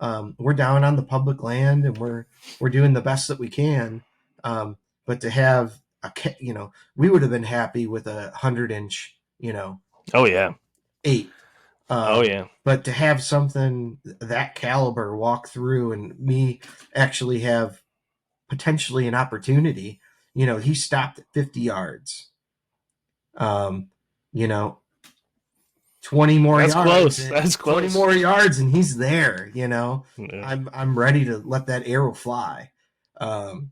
We're down on the public land and we're doing the best that we can. But to have we would have been happy with 100-inch, Oh yeah. 8. Oh yeah. But to have something that caliber walk through and me actually have potentially an opportunity, he stopped at 50 yards. 20 more yards. Close. That's close. 20 more yards and he's there, Yeah. I'm ready to let that arrow fly. Oh,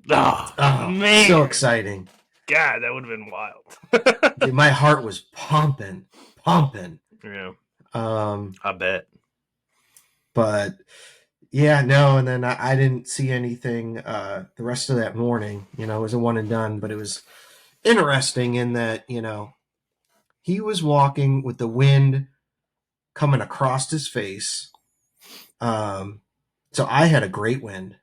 man. So exciting. God, that would have been wild. Dude, my heart was pumping. Yeah. I bet. But yeah, no, and then I didn't see anything the rest of that morning. It was a one and done, but it was interesting in that, he was walking with the wind coming across his face. So I had a great wind.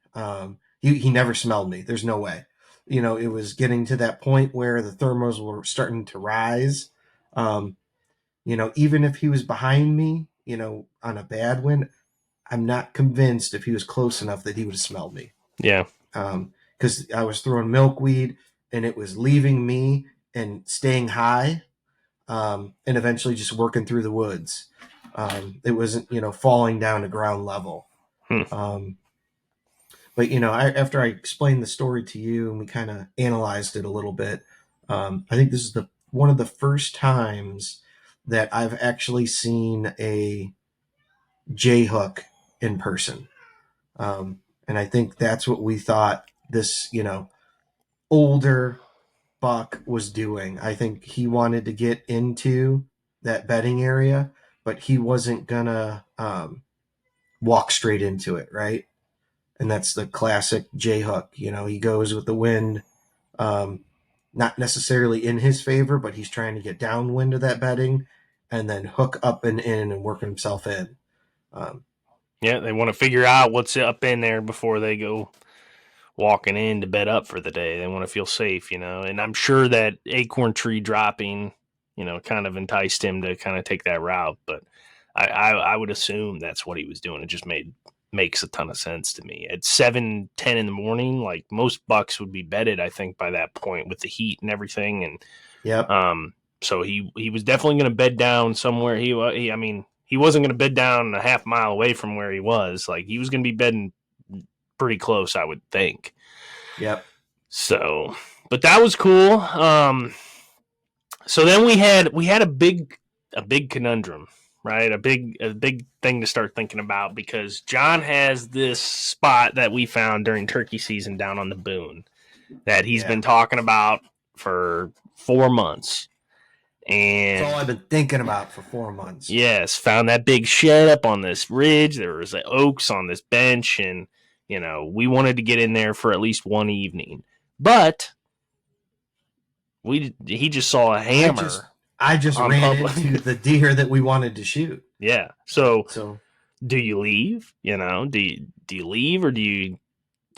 He never smelled me. There's no way. It was getting to that point where the thermals were starting to rise. Even if he was behind me, on a bad wind, I'm not convinced if he was close enough that he would have smelled me. Yeah. Because I was throwing milkweed and it was leaving me and staying high, and eventually just working through the woods. It wasn't, falling down to ground level. But, after I explained the story to you and we kind of analyzed it a little bit, I think this is one of the first times that I've actually seen a J-hook in person. And I think that's what we thought this, older buck was doing. I think he wanted to get into that bedding area, but he wasn't gonna walk straight into it, right? And that's the classic J-hook. He goes with the wind, not necessarily in his favor, but he's trying to get downwind of that bedding and then hook up and in and work himself in. Yeah, they want to figure out what's up in there before they go walking in to bed up for the day. They want to feel safe, and I'm sure that acorn tree dropping, kind of enticed him to kind of take that route. But I would assume that's what he was doing. It just makes a ton of sense to me. At 7:10 in the morning, like most bucks would be bedded, I think, by that point with the heat and everything. And yep. So he was definitely going to bed down somewhere. He wasn't going to bed down a half mile away from where he was. Like he was going to be bedding pretty close, I would think. Yep. So, but that was cool. So then we had a big conundrum, right? A big thing to start thinking about because John has this spot that we found during turkey season down on the Boone that he's been talking about for 4 months. And that's all I've been thinking about for 4 months. Yes, found that big shed up on this ridge. There was oaks on this bench, and we wanted to get in there for at least one evening. But he just saw a hammer. I just ran into the deer that we wanted to shoot. Yeah. So do you leave? Do you leave or do you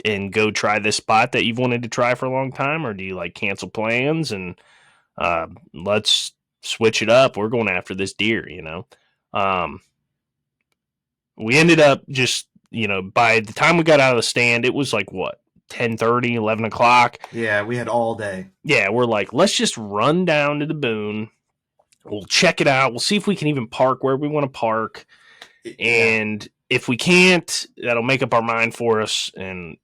and go try this spot that you've wanted to try for a long time, or do you cancel plans and let's switch it up? We're going after this deer, We ended up just, by the time we got out of the stand, it was like, what, 10:30, 11 o'clock? Yeah, we had all day. Yeah, we're like, let's just run down to the Boone. We'll check it out. We'll see if we can even park where we want to park. And if we can't, that'll make up our mind for us, and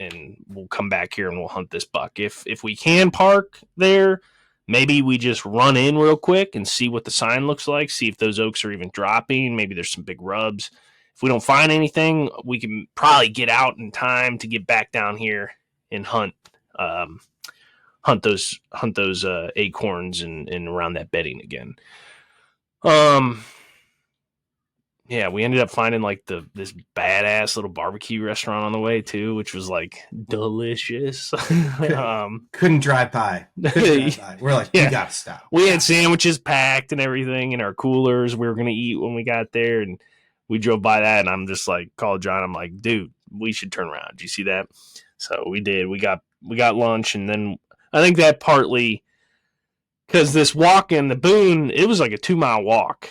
we'll come back here and we'll hunt this buck. If we can park there, maybe we just run in real quick and see what the sign looks like, see if those oaks are even dropping. Maybe there's some big rubs. If we don't find anything, we can probably get out in time to get back down here and hunt those acorns and around that bedding again. Yeah, we ended up finding like this badass little barbecue restaurant on the way too, which was like delicious. Couldn't drive by. We're like, we gotta stop. We had sandwiches packed and everything in our coolers. We were gonna eat when we got there, and we drove by that, and I'm just like, called John. I'm like, dude, we should turn around. Do you see that? So we did. We got lunch, and then I think that partly because this walk in the Boone, it was like a 2-mile walk.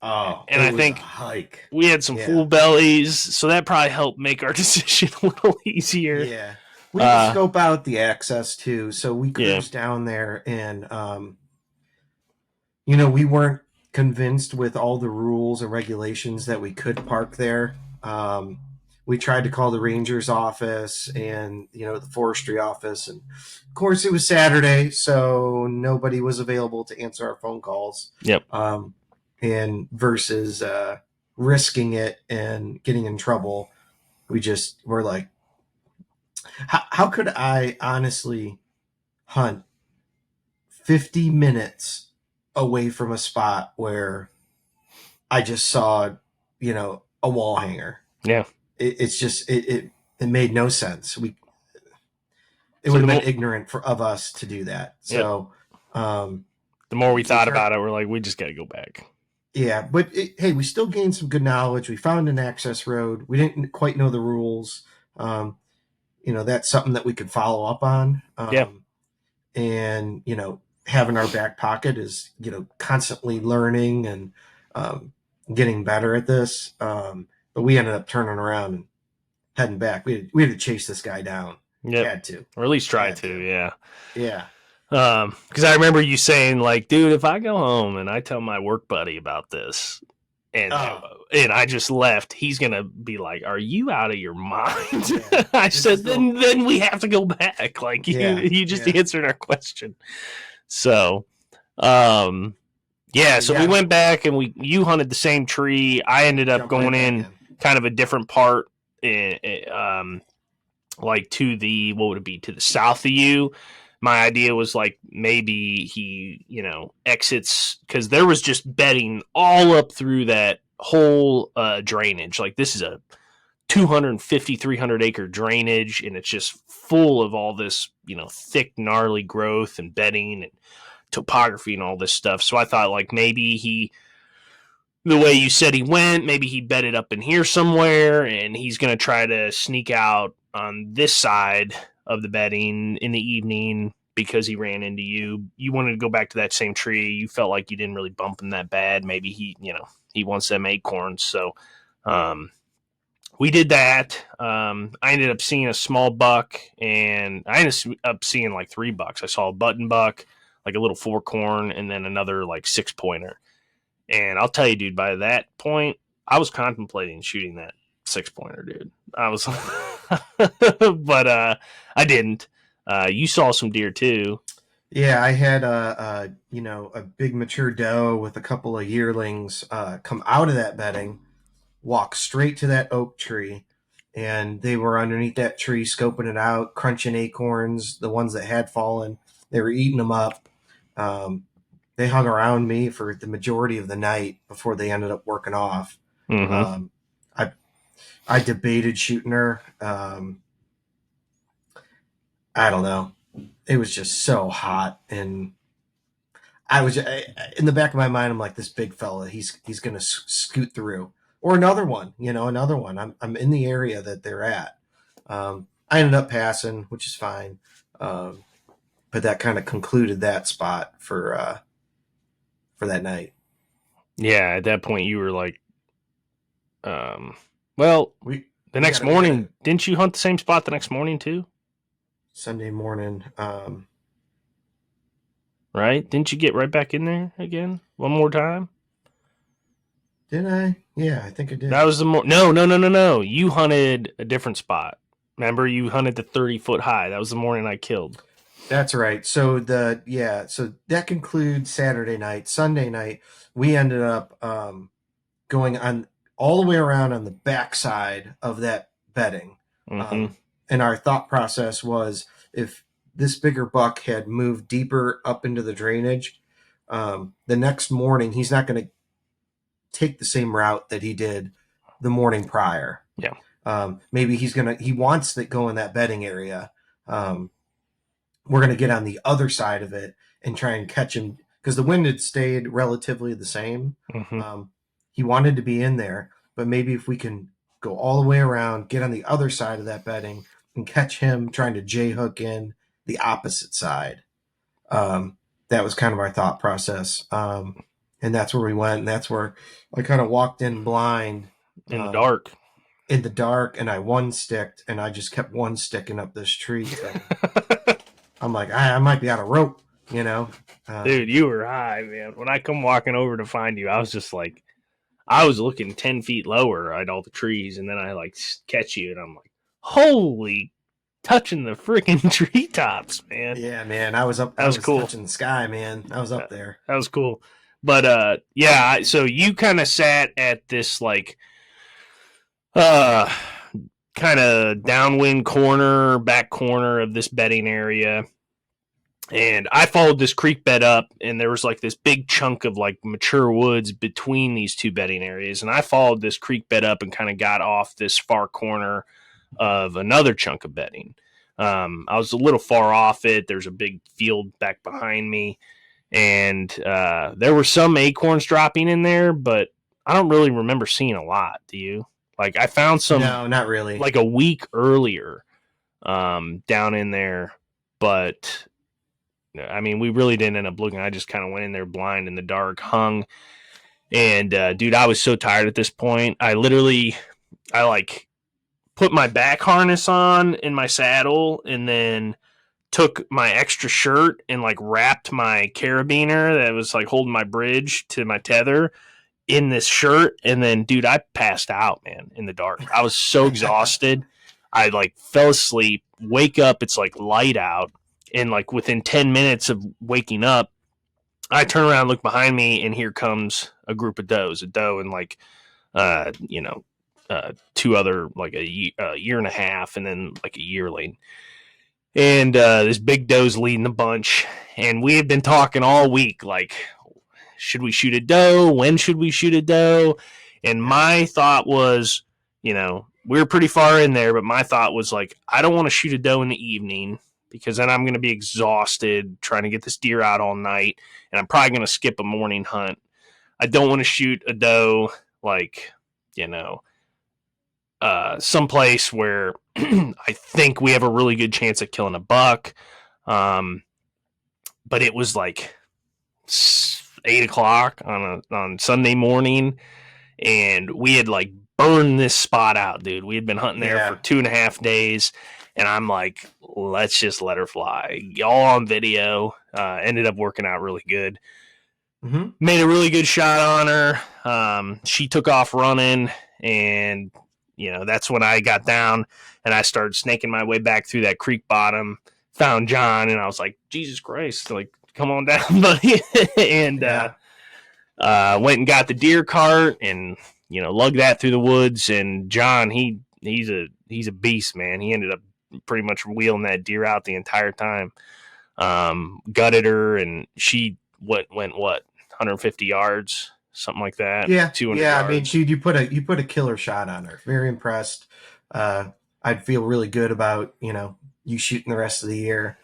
Oh, and I think a hike. We had some full bellies, so that probably helped make our decision a little easier. Yeah, we could scope out the access too, so we cruised down there, and we weren't convinced with all the rules and regulations that we could park there. We tried to call the ranger's office and the forestry office, and of course it was Saturday, so nobody was available to answer our phone calls. Yep. And versus risking it and getting in trouble, we're like, how could I honestly hunt 50 minutes away from a spot where I just saw, a wall hanger? Yeah. It's just, it made no sense. It would have been ignorant of us to do that. So, the more we thought about it, we're like, we just got to go back. Yeah, but hey, we still gained some good knowledge. We found an access road. We didn't quite know the rules. That's something that we could follow up on. And, having our back pocket is, constantly learning and getting better at this. But we ended up turning around and heading back. We had to chase this guy down. Yeah, had to. Or at least try to, yeah. Yeah. Because I remember you saying, like, dude, if I go home and I tell my work buddy about this and I just left, he's gonna be like, "Are you out of your mind?" Yeah. I said, then we have to go back. Like, you just answered our question. So, we went back and you hunted the same tree. I ended up going in kind of a different part, like to the, what would it be, to the south of you. My idea was like maybe he, exits, because there was just bedding all up through that whole drainage. Like, this is a 250, 300 acre drainage, and it's just full of all this, thick, gnarly growth and bedding and topography and all this stuff. So I thought, like, maybe the way you said he went, maybe he bedded up in here somewhere, and he's going to try to sneak out on this side of the bedding in the evening because he ran into you. You wanted to go back to that same tree. You felt like you didn't really bump him that bad. Maybe he wants them acorns. So we did that. I ended up seeing a small buck, and I ended up seeing like 3 bucks. I saw a button buck, like a little 4-corn, and then another like 6-pointer. And I'll tell you, dude, by that point, I was contemplating shooting that 6-pointer, dude. I was, but I didn't. You saw some deer too. Yeah, I had a big mature doe with a couple of yearlings come out of that bedding, walk straight to that oak tree, and they were underneath that tree scoping it out, crunching acorns, the ones that had fallen. They were eating them up. They hung around me for the majority of the night before they ended up working off. Mm-hmm. I debated shooting her. I don't know. It was just so hot, and I was in the back of my mind. I'm like, this big fella, he's gonna scoot through, or another one. I'm in the area that they're at. I ended up passing, which is fine. But that kind of concluded that spot for that night. Yeah, at that point you were like, The next morning, didn't you hunt the same spot the next morning too? Sunday morning. Right? Didn't you get right back in there again one more time? Did I? Yeah, I think I did. That was the No. You hunted a different spot. Remember, you hunted the 30-foot high. That was the morning I killed. That's right. So that concludes Saturday night. Sunday night, we ended up going on all the way around on the backside of that bedding. Mm-hmm. And our thought process was, if this bigger buck had moved deeper up into the drainage, the next morning he's not going to take the same route that he did the morning prior. Yeah. Maybe he wants to go in that bedding area. We're going to get on the other side of it and try and catch him, because the wind had stayed relatively the same. Mm-hmm. He wanted to be in there, but maybe if we can go all the way around, get on the other side of that bedding and catch him trying to J-hook in the opposite side. That was kind of our thought process. And that's where we went. And that's where I kind of walked in blind. In the dark. In the dark, and I one-sticked, and I just kept one-sticking up this tree thing. I'm like, I might be out of rope, you know? Dude, you were high, man. When I come walking over to find you, I was just like, I was looking 10 feet lower at all the trees, and then I like catch you, and I'm like, holy, touching the freaking treetops, man. Yeah, man. I was up. That was cool. Touching the sky, man. I was up there. That was cool. But yeah, so you kind of sat at this like kind of downwind corner, back corner of this bedding area. And I followed this creek bed up, and there was like this big chunk of like mature woods between these two bedding areas. And I followed this creek bed up and kind of got off this far corner of another chunk of bedding. I was a little far off it. There's a big field back behind me, and there were some acorns dropping in there, but I don't really remember seeing a lot. Do you? Like, I found some. No, not really. Like a week earlier, down in there, but I mean, we really didn't end up looking. I just kind of went in there blind in the dark, hung, and dude, I was so tired at this point. I like put my back harness on in my saddle, and then took my extra shirt and like wrapped my carabiner that was like holding my bridge to my tether in this shirt. And then, dude, I passed out, man, in the dark. I was so exhausted. I like fell asleep, wake up, it's like light out. And like within 10 minutes of waking up, I turn around, look behind me, and here comes a group of does, a doe and like, two other, like a year and a half, and then like a yearling. And this big doe's leading the bunch. And we had been talking all week, like, should we shoot a doe? When should we shoot a doe? And my thought was, we were pretty far in there, but my thought was like, I don't want to shoot a doe in the evening, because then I'm going to be exhausted trying to get this deer out all night, and I'm probably going to skip a morning hunt. I don't want to shoot a doe, like, someplace where I think we have a really good chance of killing a buck. But it was like 8 o'clock on Sunday morning, and we had like burned this spot out, dude. We had been hunting there for 2.5 days. And I'm like, let's just let her fly. All on video. Ended up working out really good. Mm-hmm. Made a really good shot on her. She took off running, and that's when I got down and I started snaking my way back through that creek bottom. Found John, and I was like, Jesus Christ, like, come on down, buddy. And went and got the deer cart and lugged that through the woods. And John, he's a beast, man. He ended up pretty much wheeling that deer out the entire time. Gutted her, and she went 150 yards, something like that. 200 yards. I mean, you put a killer shot on her. Very impressed. I'd feel really good about you shooting the rest of the year.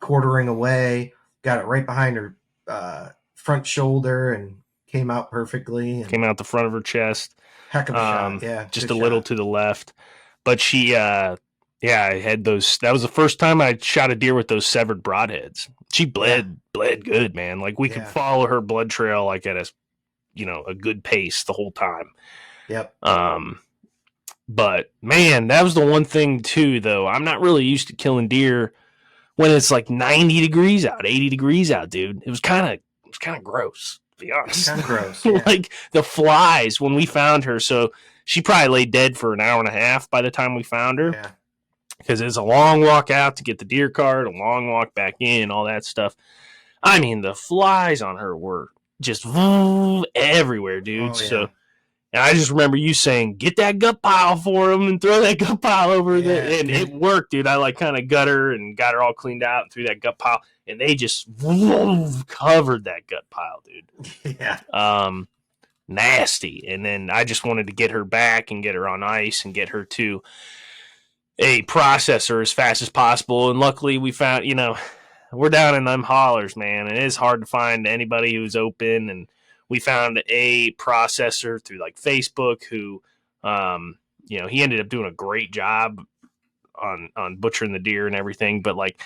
Quartering away, got it right behind her front shoulder, and came out perfectly. And came out the front of her chest. Heck of a shot. Yeah, just a little to the left, but she. I had those. That was the first time I shot a deer with those severed broadheads. She bled good, man. Like, we could follow her blood trail like at a good pace the whole time. Yep. But man, that was the one thing too, though. I'm not really used to killing deer when it's like 90 degrees out, 80 degrees out, dude. It was kind of gross, to be honest. Kind of gross. Yeah. Like the flies when we found her. So she probably lay dead for an hour and a half by the time we found her. Yeah. Because it's a long walk out to get the deer cart, a long walk back in, all that stuff. I mean, the flies on her were just everywhere, dude. Oh, yeah. So, and I just remember you saying, "Get that gut pile for him and throw that gut pile over there," and it worked, dude. I like kind of gut her and got her all cleaned out and threw that gut pile, and they just covered that gut pile, dude. Yeah. Nasty. And then I just wanted to get her back and get her on ice and get her to a processor as fast as possible. And luckily we found, we're down in them hollers, man, and it is hard to find anybody who's open. And we found a processor through like Facebook who, he ended up doing a great job on butchering the deer and everything. But like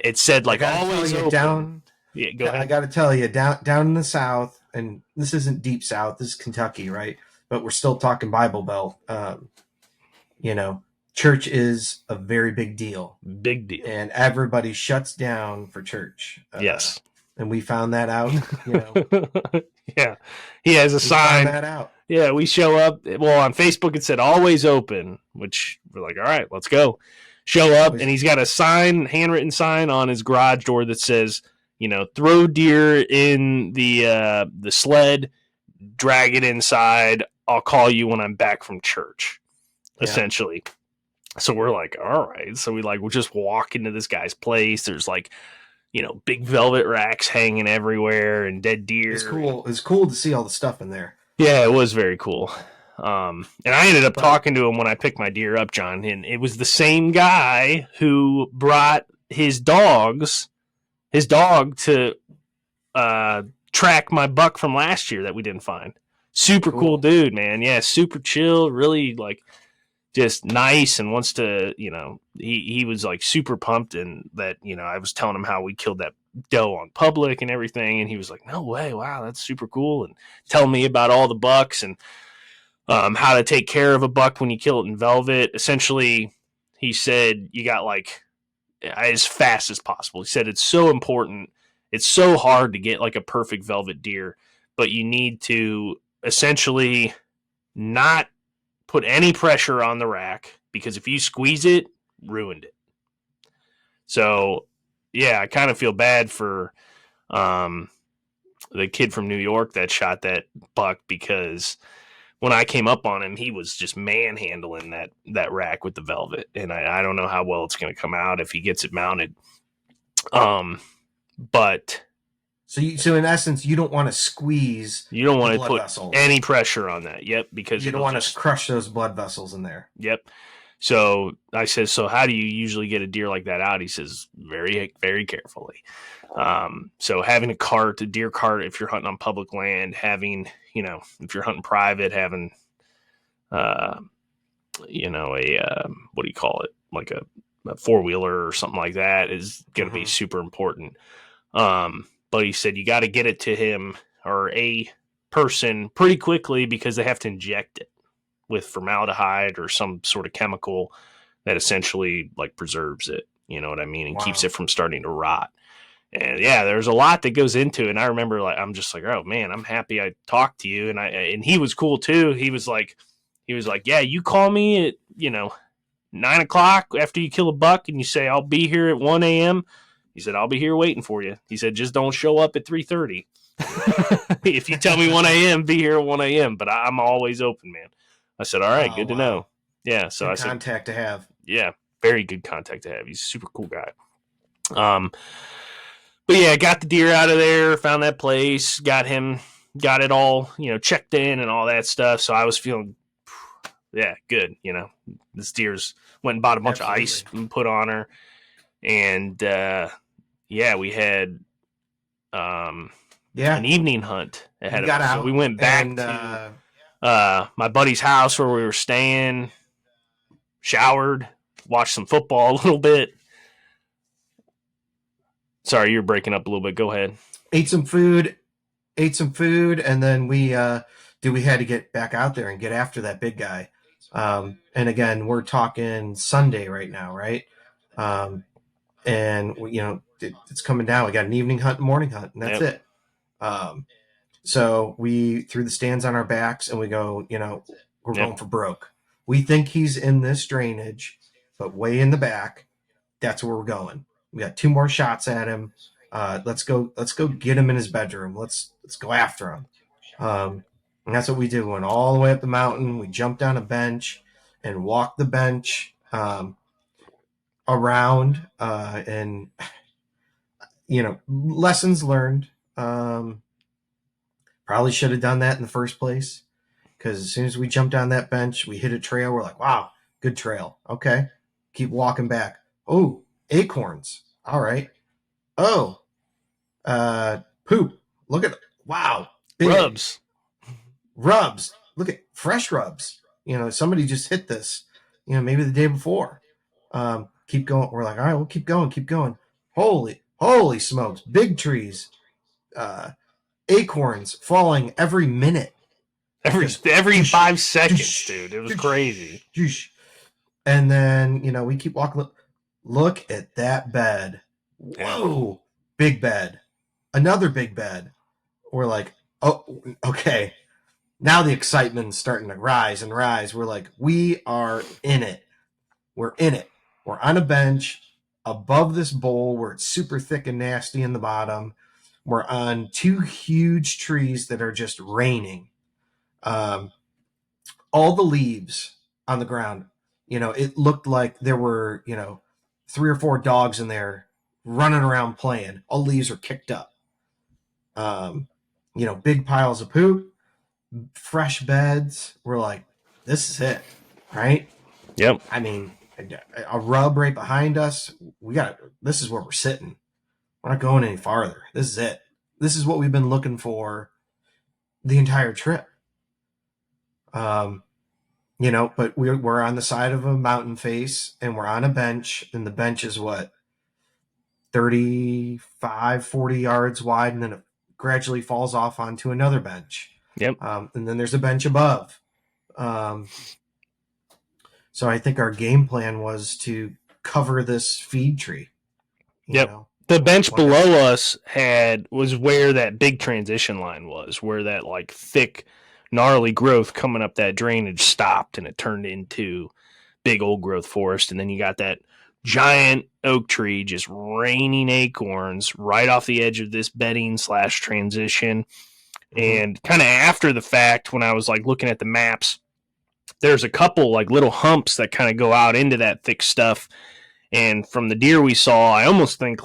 it said, like always open. Down. Yeah, go ahead. I got to tell you, down in the South, and this isn't deep South, this is Kentucky, right? But we're still talking Bible Belt. Church is a very big deal. Big deal. And everybody shuts down for church. Yes. And we found that out. Yeah. He has a sign. Found that out. Yeah, we show up. Well, on Facebook it said always open, which we're like, all right, let's go. Show up, and he's got a sign, handwritten sign on his garage door that says, throw deer in the sled, drag it inside. I'll call you when I'm back from church, essentially. So we're like, all right. So we'll just walk into this guy's place. There's like, big velvet racks hanging everywhere and dead deer. It's cool. It's cool to see all the stuff in there. Yeah, it was very cool. And I ended up talking to him when I picked my deer up, John, and it was the same guy who brought his dog to track my buck from last year that we didn't find. Super cool dude, man. Yeah, super chill, really like just nice, and wants to, he was like super pumped, and that, I was telling him how we killed that doe on public and everything, and he was like, no way, wow, that's super cool, and telling me about all the bucks and how to take care of a buck when you kill it in velvet. Essentially, he said you got like as fast as possible. He said it's so important. It's so hard to get like a perfect velvet deer, but you need to essentially not put any pressure on the rack, because if you squeeze it, ruined it. So yeah, I kind of feel bad for the kid from New York that shot that buck, because when I came up on him, he was just manhandling that rack with the velvet, and I don't know how well it's going to come out if he gets it mounted. But so in essence, you don't want to squeeze. You don't want to put vessels. Any pressure on that. Yep, because you don't want to crush those blood vessels in there. Yep. So I said, so how do you usually get a deer like that out? He says, very, very carefully. So having a deer cart, if you're hunting on public land, having, if you're hunting private, having, what do you call it? Like a 4-wheeler or something like that is going to be super important. But he said, you got to get it to him or a person pretty quickly, because they have to inject it with formaldehyde or some sort of chemical that essentially like preserves it. You know what I mean? And keeps it from starting to rot. And yeah, there's a lot that goes into it. And I remember I'm just like, oh man, I'm happy I talked to you. And he was cool too. He was like, yeah, you call me at, 9 o'clock after you kill a buck and you say, I'll be here at 1 a.m. He said, I'll be here waiting for you. He said, just don't show up at 3:30. If you tell me 1 a.m., be here at 1 a.m. But I'm always open, man. I said, all right, good to know. Yeah. So good I said, contact to have. Yeah. Very good contact to have. He's a super cool guy. But yeah, got the deer out of there, found that place, got it all, checked in and all that stuff. So I was feeling, good. This deer's went and bought a bunch of ice and put on her. And, we had, an evening hunt ahead of us. So we went back to my buddy's house where we were staying, showered, watched some football a little bit. Sorry, you're breaking up a little bit. Go ahead. Ate some food, and then we had to get back out there and get after that big guy. And again, we're talking Sunday right now, right? And it's coming down. We got an evening hunt and morning hunt, and that's it. So we threw the stands on our backs and we go, we're going for broke. We think he's in this drainage, but way in the back, that's where we're going. We got 2 more shots at him. Let's go get him in his bedroom. Let's go after him. And that's what we did. We went all the way up the mountain. We jumped down a bench and walked the bench around. And lessons learned. Probably should have done that in the first place, because as soon as we jumped down that bench, we hit a trail. We're like, wow, good trail. Okay. Keep walking back. Oh, acorns. All right. Oh, poop. Look at, wow. Big. Rubs. Look at fresh rubs. Somebody just hit this, maybe the day before. Keep going. We're like, all right, we'll keep going. Holy smokes. Big trees. Acorns falling every minute. Every 5 seconds, dude. It was crazy. And then, we keep walking. Look at that bed. Whoa. Big bed. Another big bed. We're like, oh, okay. Now the excitement's starting to rise and rise. We're like, we are in it. We're in it. We're on a bench above this bowl where it's super thick and nasty in the bottom. We're on 2 huge trees that are just raining. All the leaves on the ground, it looked like there were, 3 or 4 dogs in there running around playing. All leaves are kicked up. Big piles of poop, fresh beds. We're like, this is it, right? Yep. I mean, a rub right behind us. This is where we're sitting. We're not going any farther. This is it. This is what we've been looking for the entire trip. But we're on the side of a mountain face and we're on a bench, and the bench is 35, 40 yards wide, and then it gradually falls off onto another bench. Yep. And then there's a bench above. So I think our game plan was to cover this feed tree. Yep. The bench below us was where that big transition line was, where that thick, gnarly growth coming up that drainage stopped and it turned into big old growth forest. And then you got that giant oak tree just raining acorns right off the edge of this bedding / transition. And kind of after the fact, when I was looking at the maps, there's a couple little humps that kind of go out into that thick stuff. And from the deer we saw, I almost think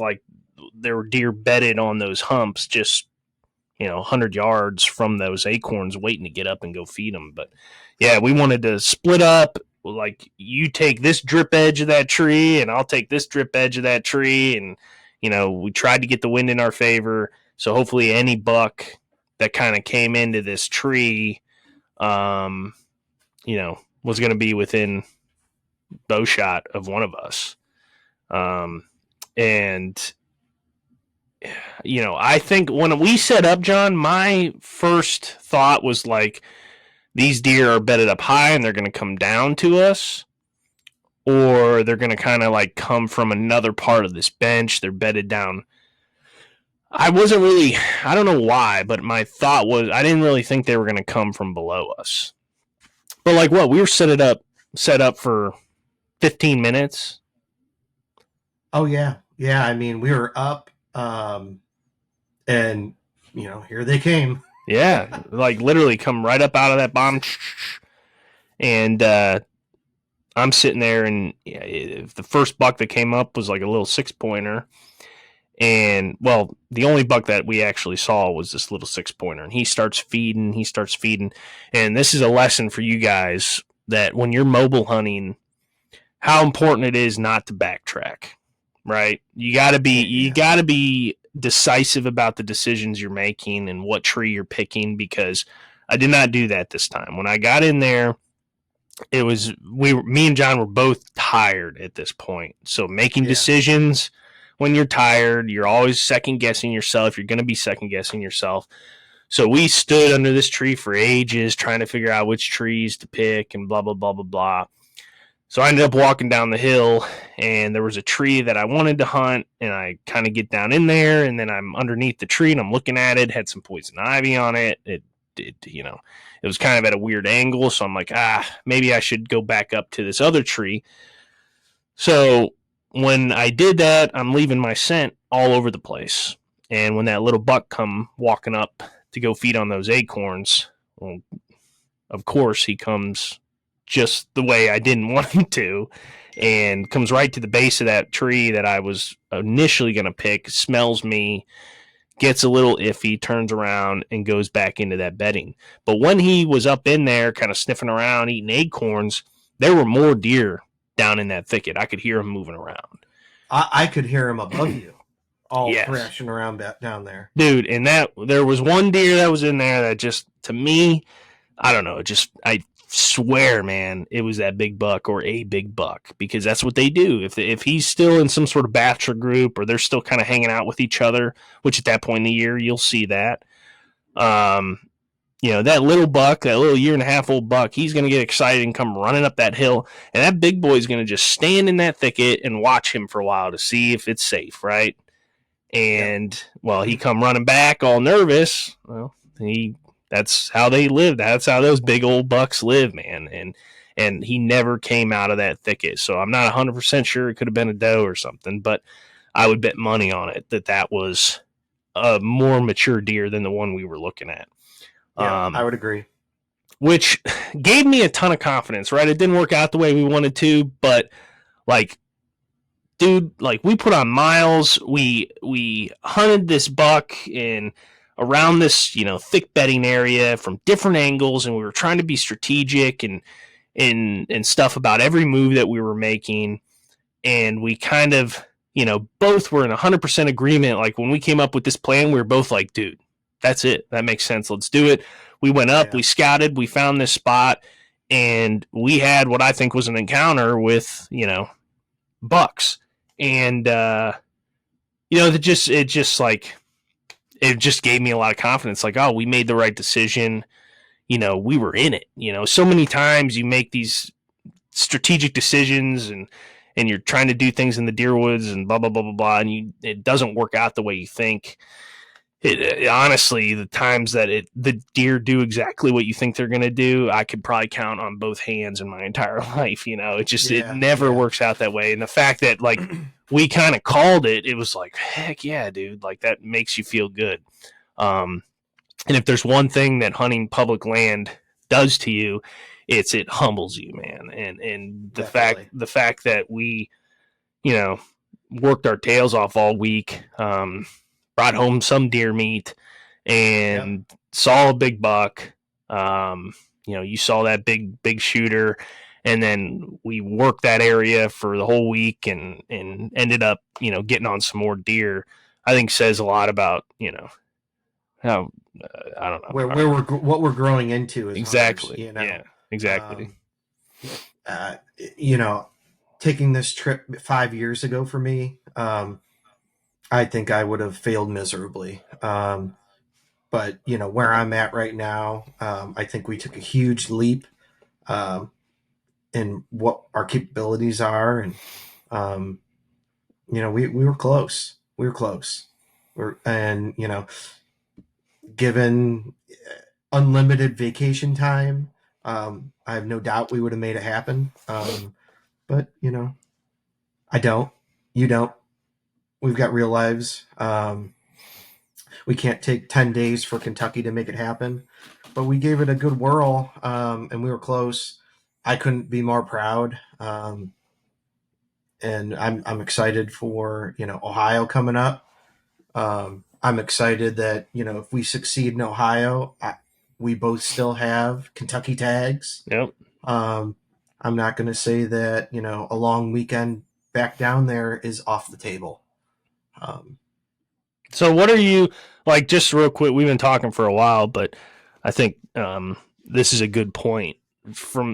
there were deer bedded on those humps, just 100 yards from those acorns, waiting to get up and go feed them. But yeah, we wanted to split up. You take this drip edge of that tree, and I'll take this drip edge of that tree, and we tried to get the wind in our favor. So hopefully, any buck that kind of came into this tree, was going to be within bow shot of one of us. I think when we set up, John, my first thought was these deer are bedded up high and they're going to come down to us, or they're going to kind of come from another part of this bench. They're bedded down. I don't know why, but my thought was I didn't really think they were going to come from below us. But we were set up for 15 minutes. Oh yeah. Yeah. I mean, we were up, and here they came. Yeah. Literally come right up out of that bottom. And, I'm sitting there, and the first buck that came up was a little 6-pointer. And the only buck that we actually saw was this little 6-pointer, and he starts feeding. And this is a lesson for you guys, that when you're mobile hunting, how important it is not to backtrack, right? You gotta be decisive about the decisions you're making and what tree you're picking, because I did not do that this time. When I got in there, me and John were both tired at this point. So making decisions when you're tired, you're always second guessing yourself. You're going to be second guessing yourself. So we stood under this tree for ages trying to figure out which trees to pick and blah, blah, blah, blah, blah. So I ended up walking down the hill, and there was a tree that I wanted to hunt, and I kind of get down in there, and then I'm underneath the tree, and I'm looking at it, had some poison ivy on it. It was kind of at a weird angle, so I'm like, maybe I should go back up to this other tree. So when I did that, I'm leaving my scent all over the place. And when that little buck come walking up to go feed on those acorns, well, of course he comes just the way I didn't want him to, and comes right to the base of that tree that I was initially going to pick, smells me, gets a little iffy, turns around, and goes back into that bedding. But when he was up in there kind of sniffing around, eating acorns, there were more deer down in that thicket. I could hear him moving around. I could hear him above you, all thrashing around down there. Dude, and there was one deer that was in there that just, to me, I don't know, I swear, man, it was that big buck or a big buck, because that's what they do. If he's still in some sort of bachelor group, or they're still kind of hanging out with each other, which at that point in the year you'll see that. That little buck, that little 1.5-year-old buck, he's going to get excited and come running up that hill, and that big boy's going to just stand in that thicket and watch him for a while to see if it's safe, right? And he come running back all nervous. Well, that's how they live. That's how those big old bucks live, man. And he never came out of that thicket. So I'm not 100% sure it could have been a doe or something, but I would bet money on it that was a more mature deer than the one we were looking at. Yeah, I would agree. Which gave me a ton of confidence, right? It didn't work out the way we wanted to, but dude, we put on miles. We hunted this buck in around this, thick bedding area from different angles, and we were trying to be strategic and stuff about every move that we were making. And we kind of, both were in 100% agreement. Like, when we came up with this plan, we were both like, dude, that's it. That makes sense. Let's do it. We went up, we scouted, we found this spot, and we had what I think was an encounter with, bucks. And, it just gave me a lot of confidence. Like, oh, we made the right decision. We were in it. So many times you make these strategic decisions and you're trying to do things in the deer woods and blah, blah, blah, blah, blah. And it doesn't work out the way you think. Honestly, the times that the deer do exactly what you think they're going to do, I could probably count on both hands in my entire life. It never works out that way. And the fact that we kind of called it, it was like, heck yeah, dude, that makes you feel good. And if there's one thing that hunting public land does to you, it humbles you, man. And the fact that we, worked our tails off all week, brought home some deer meat and saw a big buck. You saw that big shooter, and then we worked that area for the whole week and ended up, getting on some more deer. I think says a lot about, how, I don't know. What we're growing into is exactly. Hunters, Yeah, exactly. Taking this trip 5 years ago for me, I think I would have failed miserably. But, where I'm at right now, I think we took a huge leap in what our capabilities are. And, we were close. We were close. Given unlimited vacation time, I have no doubt we would have made it happen. But, I don't. You don't. We've got real lives. We can't take 10 days for Kentucky to make it happen, but we gave it a good whirl, and we were close. I couldn't be more proud. And I'm excited for, Ohio coming up. I'm excited that, if we succeed in Ohio, we both still have Kentucky tags. Yep. I'm not going to say that, a long weekend back down there is off the table. So what are you, just real quick, we've been talking for a while, but I think this is a good point.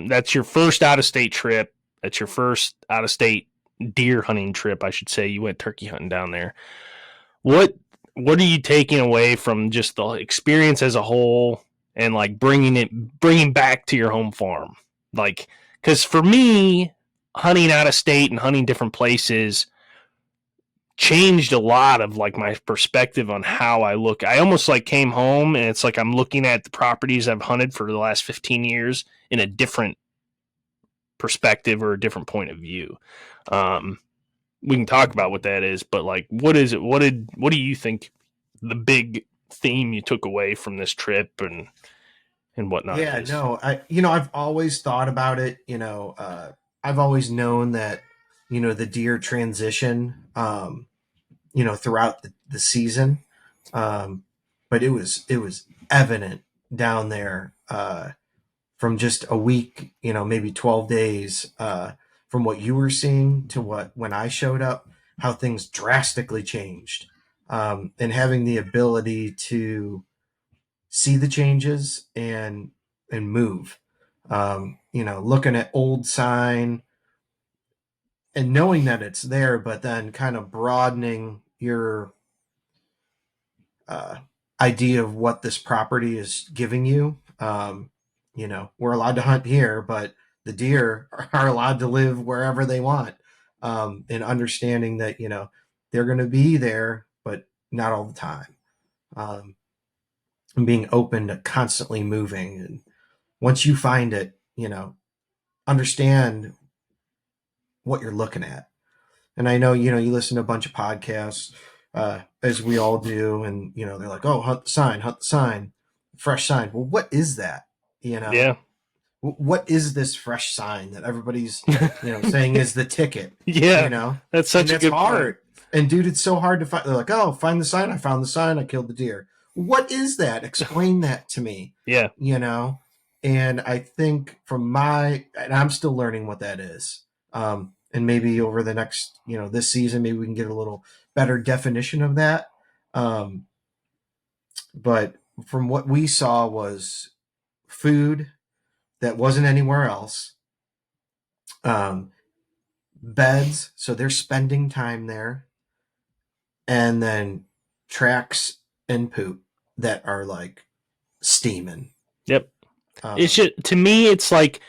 That's your first out-of-state trip. That's your first out-of-state deer hunting trip, I should say. You went turkey hunting down there. what are you taking away from just the experience as a whole and like bringing back to your home farm? Like, because for me, hunting out of state and hunting different places changed a lot of like my perspective on how I look. I almost like came home and it's like I'm looking at the properties I've hunted for the last 15 years in a different perspective or a different point of view. We can talk about what that is, but like, what is it? What do you think the big theme you took away from this trip and whatnot? Yeah, no, I've always thought about it. I've always known that, the deer transition, throughout the season. But it was evident down there, from just a week, maybe 12 days, from what you were seeing to when I showed up, how things drastically changed. And having the ability to see the changes and move, looking at old sign and knowing that it's there, but then kind of broadening your idea of what this property is giving you. We're allowed to hunt here, but the deer are allowed to live wherever they want. And understanding that, they're going to be there, but not all the time. And being open to constantly moving. And once you find it, understand what you're looking at. And I know, you listen to a bunch of podcasts, as we all do. And, they're like, oh, hunt the sign, fresh sign. Well, what is that? Yeah. What is this fresh sign that everybody's, saying is the ticket? Yeah. That's such a good hard. point. And dude, it's so hard to find. They're like, oh, find the sign. I found the sign. I killed the deer. What is that? Explain that to me. Yeah. And I think and I'm still learning what that is. And maybe over the next, this season, maybe we can get a little better definition of that. But from what we saw was food that wasn't anywhere else. Beds, so they're spending time there. And then tracks and poop that are like steaming. Yep. It's just, to me, it's like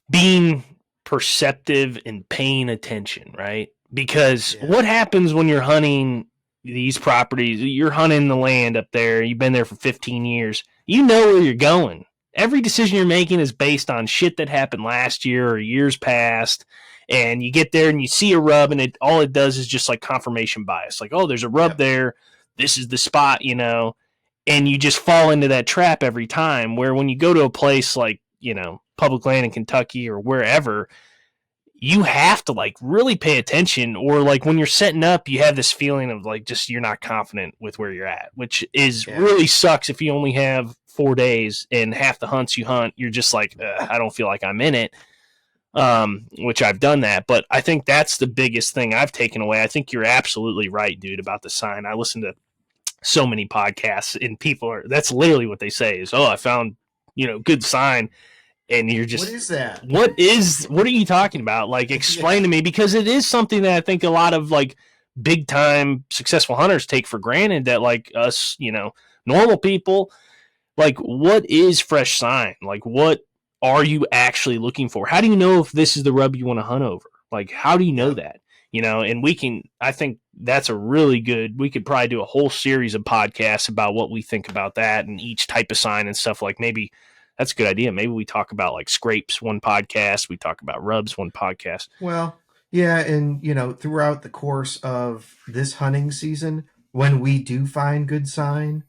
being perceptive and paying attention, right? Because what happens when you're hunting these properties? You're hunting the land up there. You've been there for 15 years. You know where you're going. Every decision you're making is based on shit that happened last year or years past. And you get there and you see a rub, and all it does is just like confirmation bias. Like, oh, there's a rub there. This is the spot, and you just fall into that trap every time. Where when you go to a place like, public land in Kentucky or wherever, you have to like really pay attention. Or like when you're setting up, you have this feeling of like just you're not confident with where you're at, which is really sucks if you only have 4 days and half the hunts you hunt, you're just like, I don't feel like I'm in it. Which I've done that, but I think that's the biggest thing I've taken away. I think you're absolutely right, dude, about the sign. I listen to so many podcasts and that's literally what they say is, oh, I found, good sign. And you're just, what is that? What are you talking about? Like, explain to me, because it is something that I think a lot of like big time successful hunters take for granted, that like us, normal people, like, what is fresh sign? Like, what are you actually looking for? How do you know if this is the rub you want to hunt over? Like, how do you know that? And I think that's a really good, we could probably do a whole series of podcasts about what we think about that and each type of sign and stuff. Like, maybe that's a good idea. Maybe we talk about like scrapes one podcast, we talk about rubs one podcast. Well, yeah. And, throughout the course of this hunting season, when we do find good sign,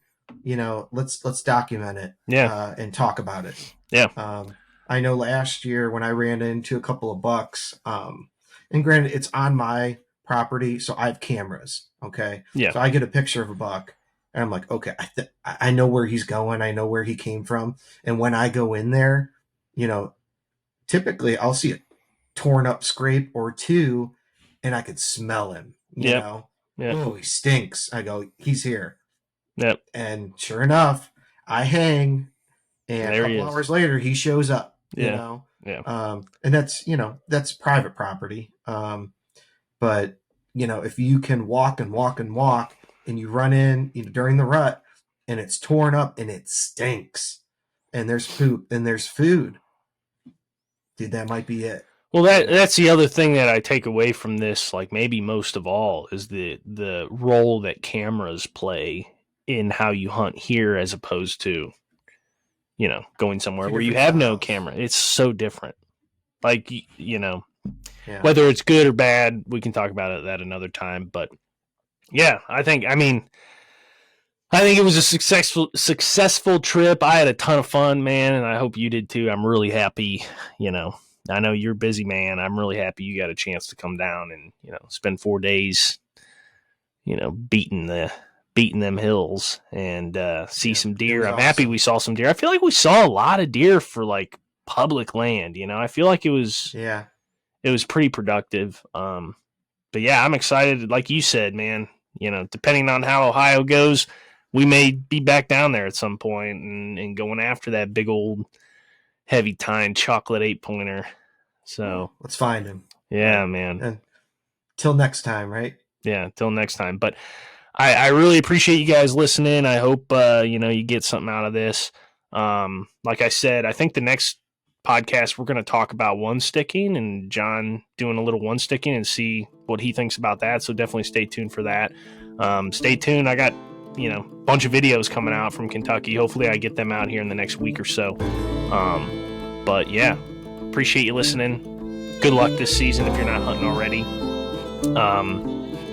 let's document it. Yeah. And talk about it. Yeah. I know last year when I ran into a couple of bucks, and granted it's on my property, so I have cameras. Okay. Yeah. So I get a picture of a buck and I'm like, okay, I know where he's going. I know where he came from. And when I go in there, typically I'll see a torn up scrape or two and I could smell him, you know? Yeah. Oh, he stinks. I go, he's here. Yep. And sure enough, I hang, and a couple hours later he shows up. Yeah. And that's private property. But if you can walk and walk and walk and you run in during the rut and it's torn up and it stinks and there's poop and there's food. Dude, that might be it. Well, that's the other thing that I take away from this, like maybe most of all, is the role that cameras play in how you hunt here as opposed to, going somewhere where you have no camera. It's so different. Like, whether it's good or bad, we can talk about that another time. But yeah, I think it was a successful trip. I had a ton of fun, man, and I hope you did too. I'm really happy, I know you're a busy, man. I'm really happy you got a chance to come down and, spend 4 days, beating them hills and see some deer. I'm happy we saw some deer. I feel like we saw a lot of deer for like public land, I feel like it was pretty productive. But yeah, I'm excited. Like you said, man, depending on how Ohio goes, we may be back down there at some point and going after that big old heavy tine chocolate 8-pointer. So let's find him. Yeah, man. And till next time, right? Yeah, till next time. But I really appreciate you guys listening. I hope you get something out of this. Like I said, I think the next podcast we're going to talk about one sticking and John doing a little one sticking and see what he thinks about that. So definitely stay tuned for that. Stay tuned. I got a bunch of videos coming out from Kentucky. Hopefully I get them out here in the next week or so. But yeah, appreciate you listening. Good luck this season if you're not hunting already.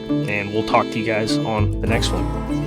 And we'll talk to you guys on the next one.